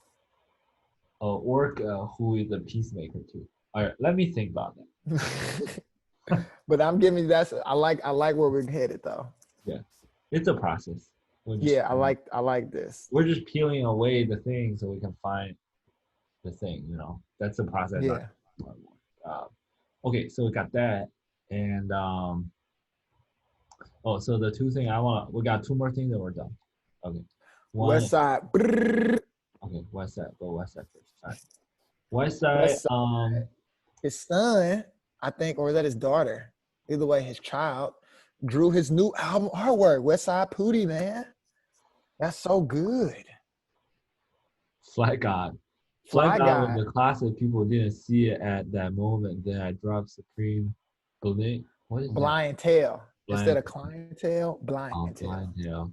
a orca who is a peacemaker too. All right, let me think about that. But I'm giving you I like where we're headed though. Yeah, it's a process. Yeah, I like this. We're just peeling away the thing so we can find the thing. You know, that's the process. Yeah. Okay, so we got that, and so the two things we got two more things and we're done. Okay. West Side. Okay, West Side. Go West Side first. All right. West Side. His son, I think, or is that his daughter? Either way, his child drew his new album artwork. West Side Pootie, man. That's so good. Flat God. Flat God was the classic. People didn't see it at that moment. Then I dropped Supreme Blind. What is Blind Tail. Instead of clientele, blind tail.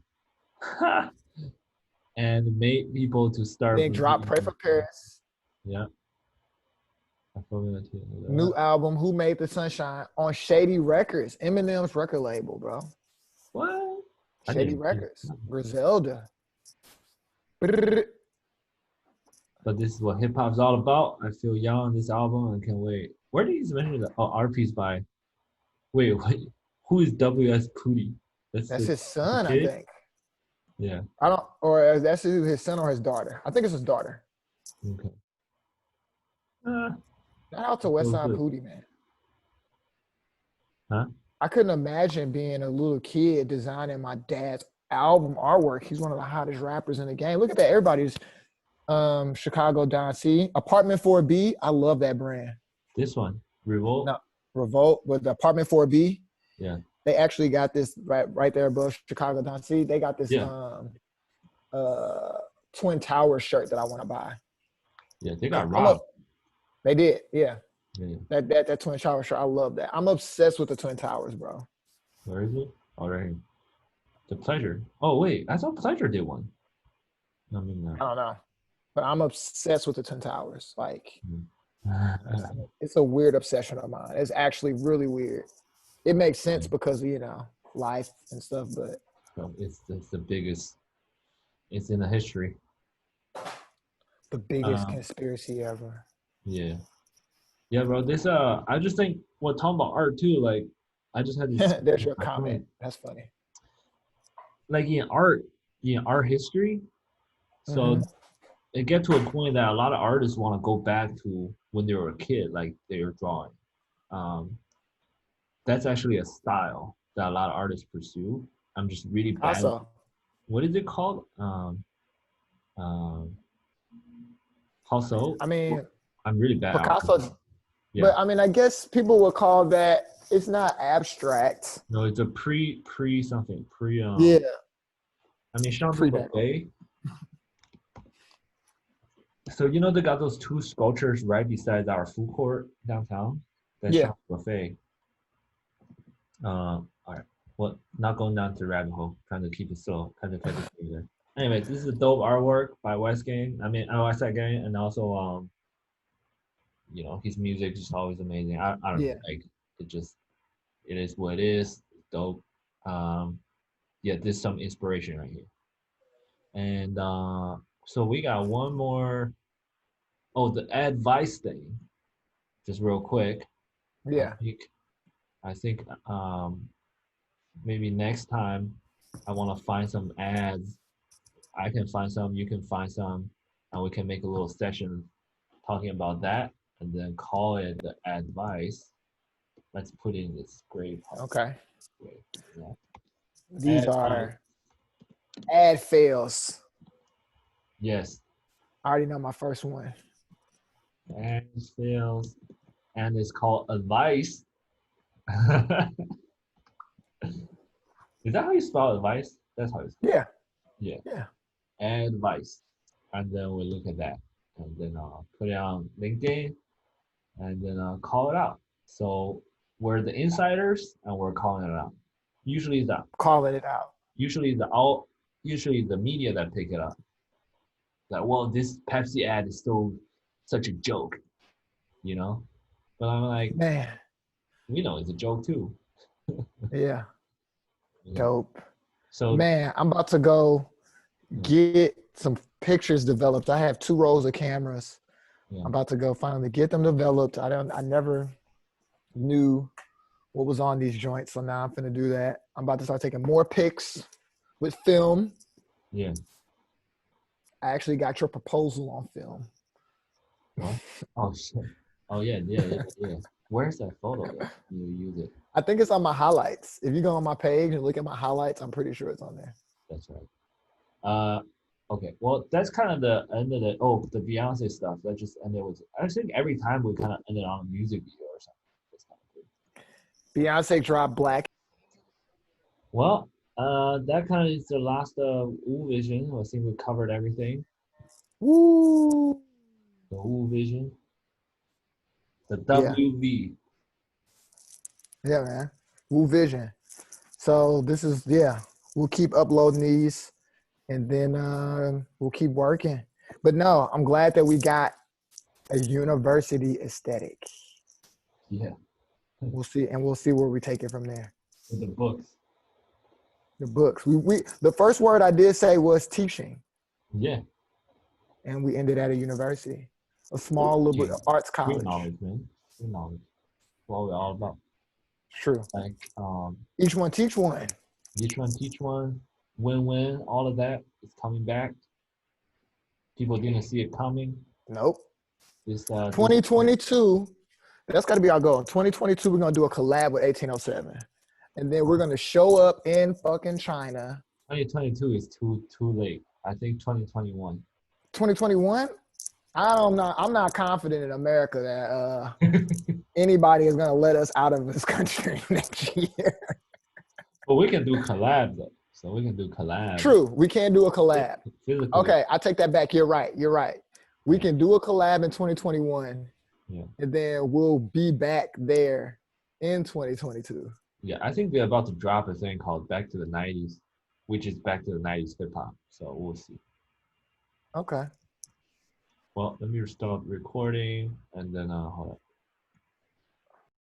And made people to start. Then drop Pray for Paris. Yeah. New album, Who Made the Sunshine, on Shady Records, Eminem's record label, bro. What? Shady Records. Griselda. But this is what hip hop's all about. I feel young on this album and can't wait. Where did you mention that? Oh, RP's by. Wait, who is W.S. Pootie? That's his son, I think. Yeah. I don't, or that's either his son or his daughter. I think it's his daughter. Okay. Shout out to Westside Pootie, man. Huh? I couldn't imagine being a little kid designing my dad's album artwork. He's one of the hottest rappers in the game. Look at that. Everybody's Chicago Don C. Apartment 4B. I love that brand. This one, Revolt? No, Revolt with the Apartment 4B. Yeah. They actually got this right there above Chicago Don C. They got this Twin Towers shirt that I want to buy. Yeah, they got robbed. They did, yeah. Yeah. That Twin Towers shirt, I love that. I'm obsessed with the Twin Towers, bro. Where is it? Oh, right here. The Pleasure. Oh, wait. I thought Pleasure did one. I don't know. But I'm obsessed with the Twin Towers. Like, It's a weird obsession of mine. It's actually really weird. It makes sense because of, life and stuff, but So it's the biggest. It's in the history. the biggest conspiracy ever. Yeah, yeah, bro. This I just think we're talking about art too. Like, I just had this. There's your My comment. friend, That's funny. like in art history. Mm-hmm. So it get to a point that a lot of artists want to go back to when they were a kid, like they were drawing. Um, that's actually a style that a lot of artists pursue. I'm just really bad. Also, What is it called? Um, also, I mean, I'm really bad at art. Picasso, Yeah. but I mean, I guess people would call that, it's not abstract. No, it's a pre something pre. Yeah, I mean, Sean pre that. Buffet. So they got those two sculptures right beside our food court downtown. That's Yeah. Sean Buffet. All right. Well, not going down to rabbit hole. Trying to keep it slow. Kind of there. Anyways, this is a dope artwork by West Gang. I mean, West Side Gang, and also his music is always amazing. I don't know, like it is what it is. It's dope. Yeah, there's some inspiration right here. And so we got one more. Oh, the advice thing. Just real quick. Yeah. I think maybe next time I want to find some ads. I can find some, you can find some, and we can make a little session talking about that and then call it the advice. Let's put in this gray part. Okay. Yeah. These are ad fails. Yes. I already know my first one. Ad fails. And it's called advice. Is that how you spell advice? That's how you spell it. Yeah. Yeah. Advice. And then we look at that. And then put it on LinkedIn. And then call it out. So we're the insiders and we're calling it out. Usually calling it out. Usually the media that pick it up. Like, well, this Pepsi ad is still such a joke, But I'm like, man, we know it's a joke too. Yeah. Dope. So man, I'm about to go get some pictures developed. I have 2 rows of cameras. Yeah. I'm about to go finally get them developed. I never knew what was on these joints, so now I'm finna do that. I'm about to start taking more pics with film. Yeah. I actually got your proposal on film. What? Oh shit. Oh yeah. Where's that photo that you use it? I think it's on my highlights. If you go on my page and look at my highlights, I'm pretty sure it's on there. That's right. Okay. Well, that's kind of the end of the Beyonce stuff. That just ended with. I think every time we kind of ended on a music video or something. That's kind of cool. Beyonce dropped Black. Well, that kind of is the last Wu Vision. I think we covered everything. Woo! The Wu Vision. The WV. Yeah, man. Wu Vision. So this is, we'll keep uploading these and then we'll keep working. But no, I'm glad that we got a university aesthetic. Yeah. We'll see where we take it from there. The books. The books. We the first word I did say was teaching. Yeah. And we ended at a university. A small little arts college. Good knowledge, man. Good knowledge. What we're all about. True. Like each one teach one. Each one teach one. Win-win. All of that is coming back. People didn't see it coming. Nope. This 2022. That's got to be our goal. 2022, we're gonna do a collab with 1807, and then we're gonna show up in fucking China. 2022 is too late. I think 2021. 2021. I'm not confident in America that anybody is gonna let us out of this country next year. But we can do collabs though. So we can do collabs. True, we can do a collab. Physically. Okay, I take that back. You're right. We can do a collab in 2021. Yeah. And then we'll be back there in 2022. Yeah, I think they're about to drop a thing called Back to the 90s, which is Back to the 90s hip hop. So we'll see. Okay. Well, let me stop recording and then hold on.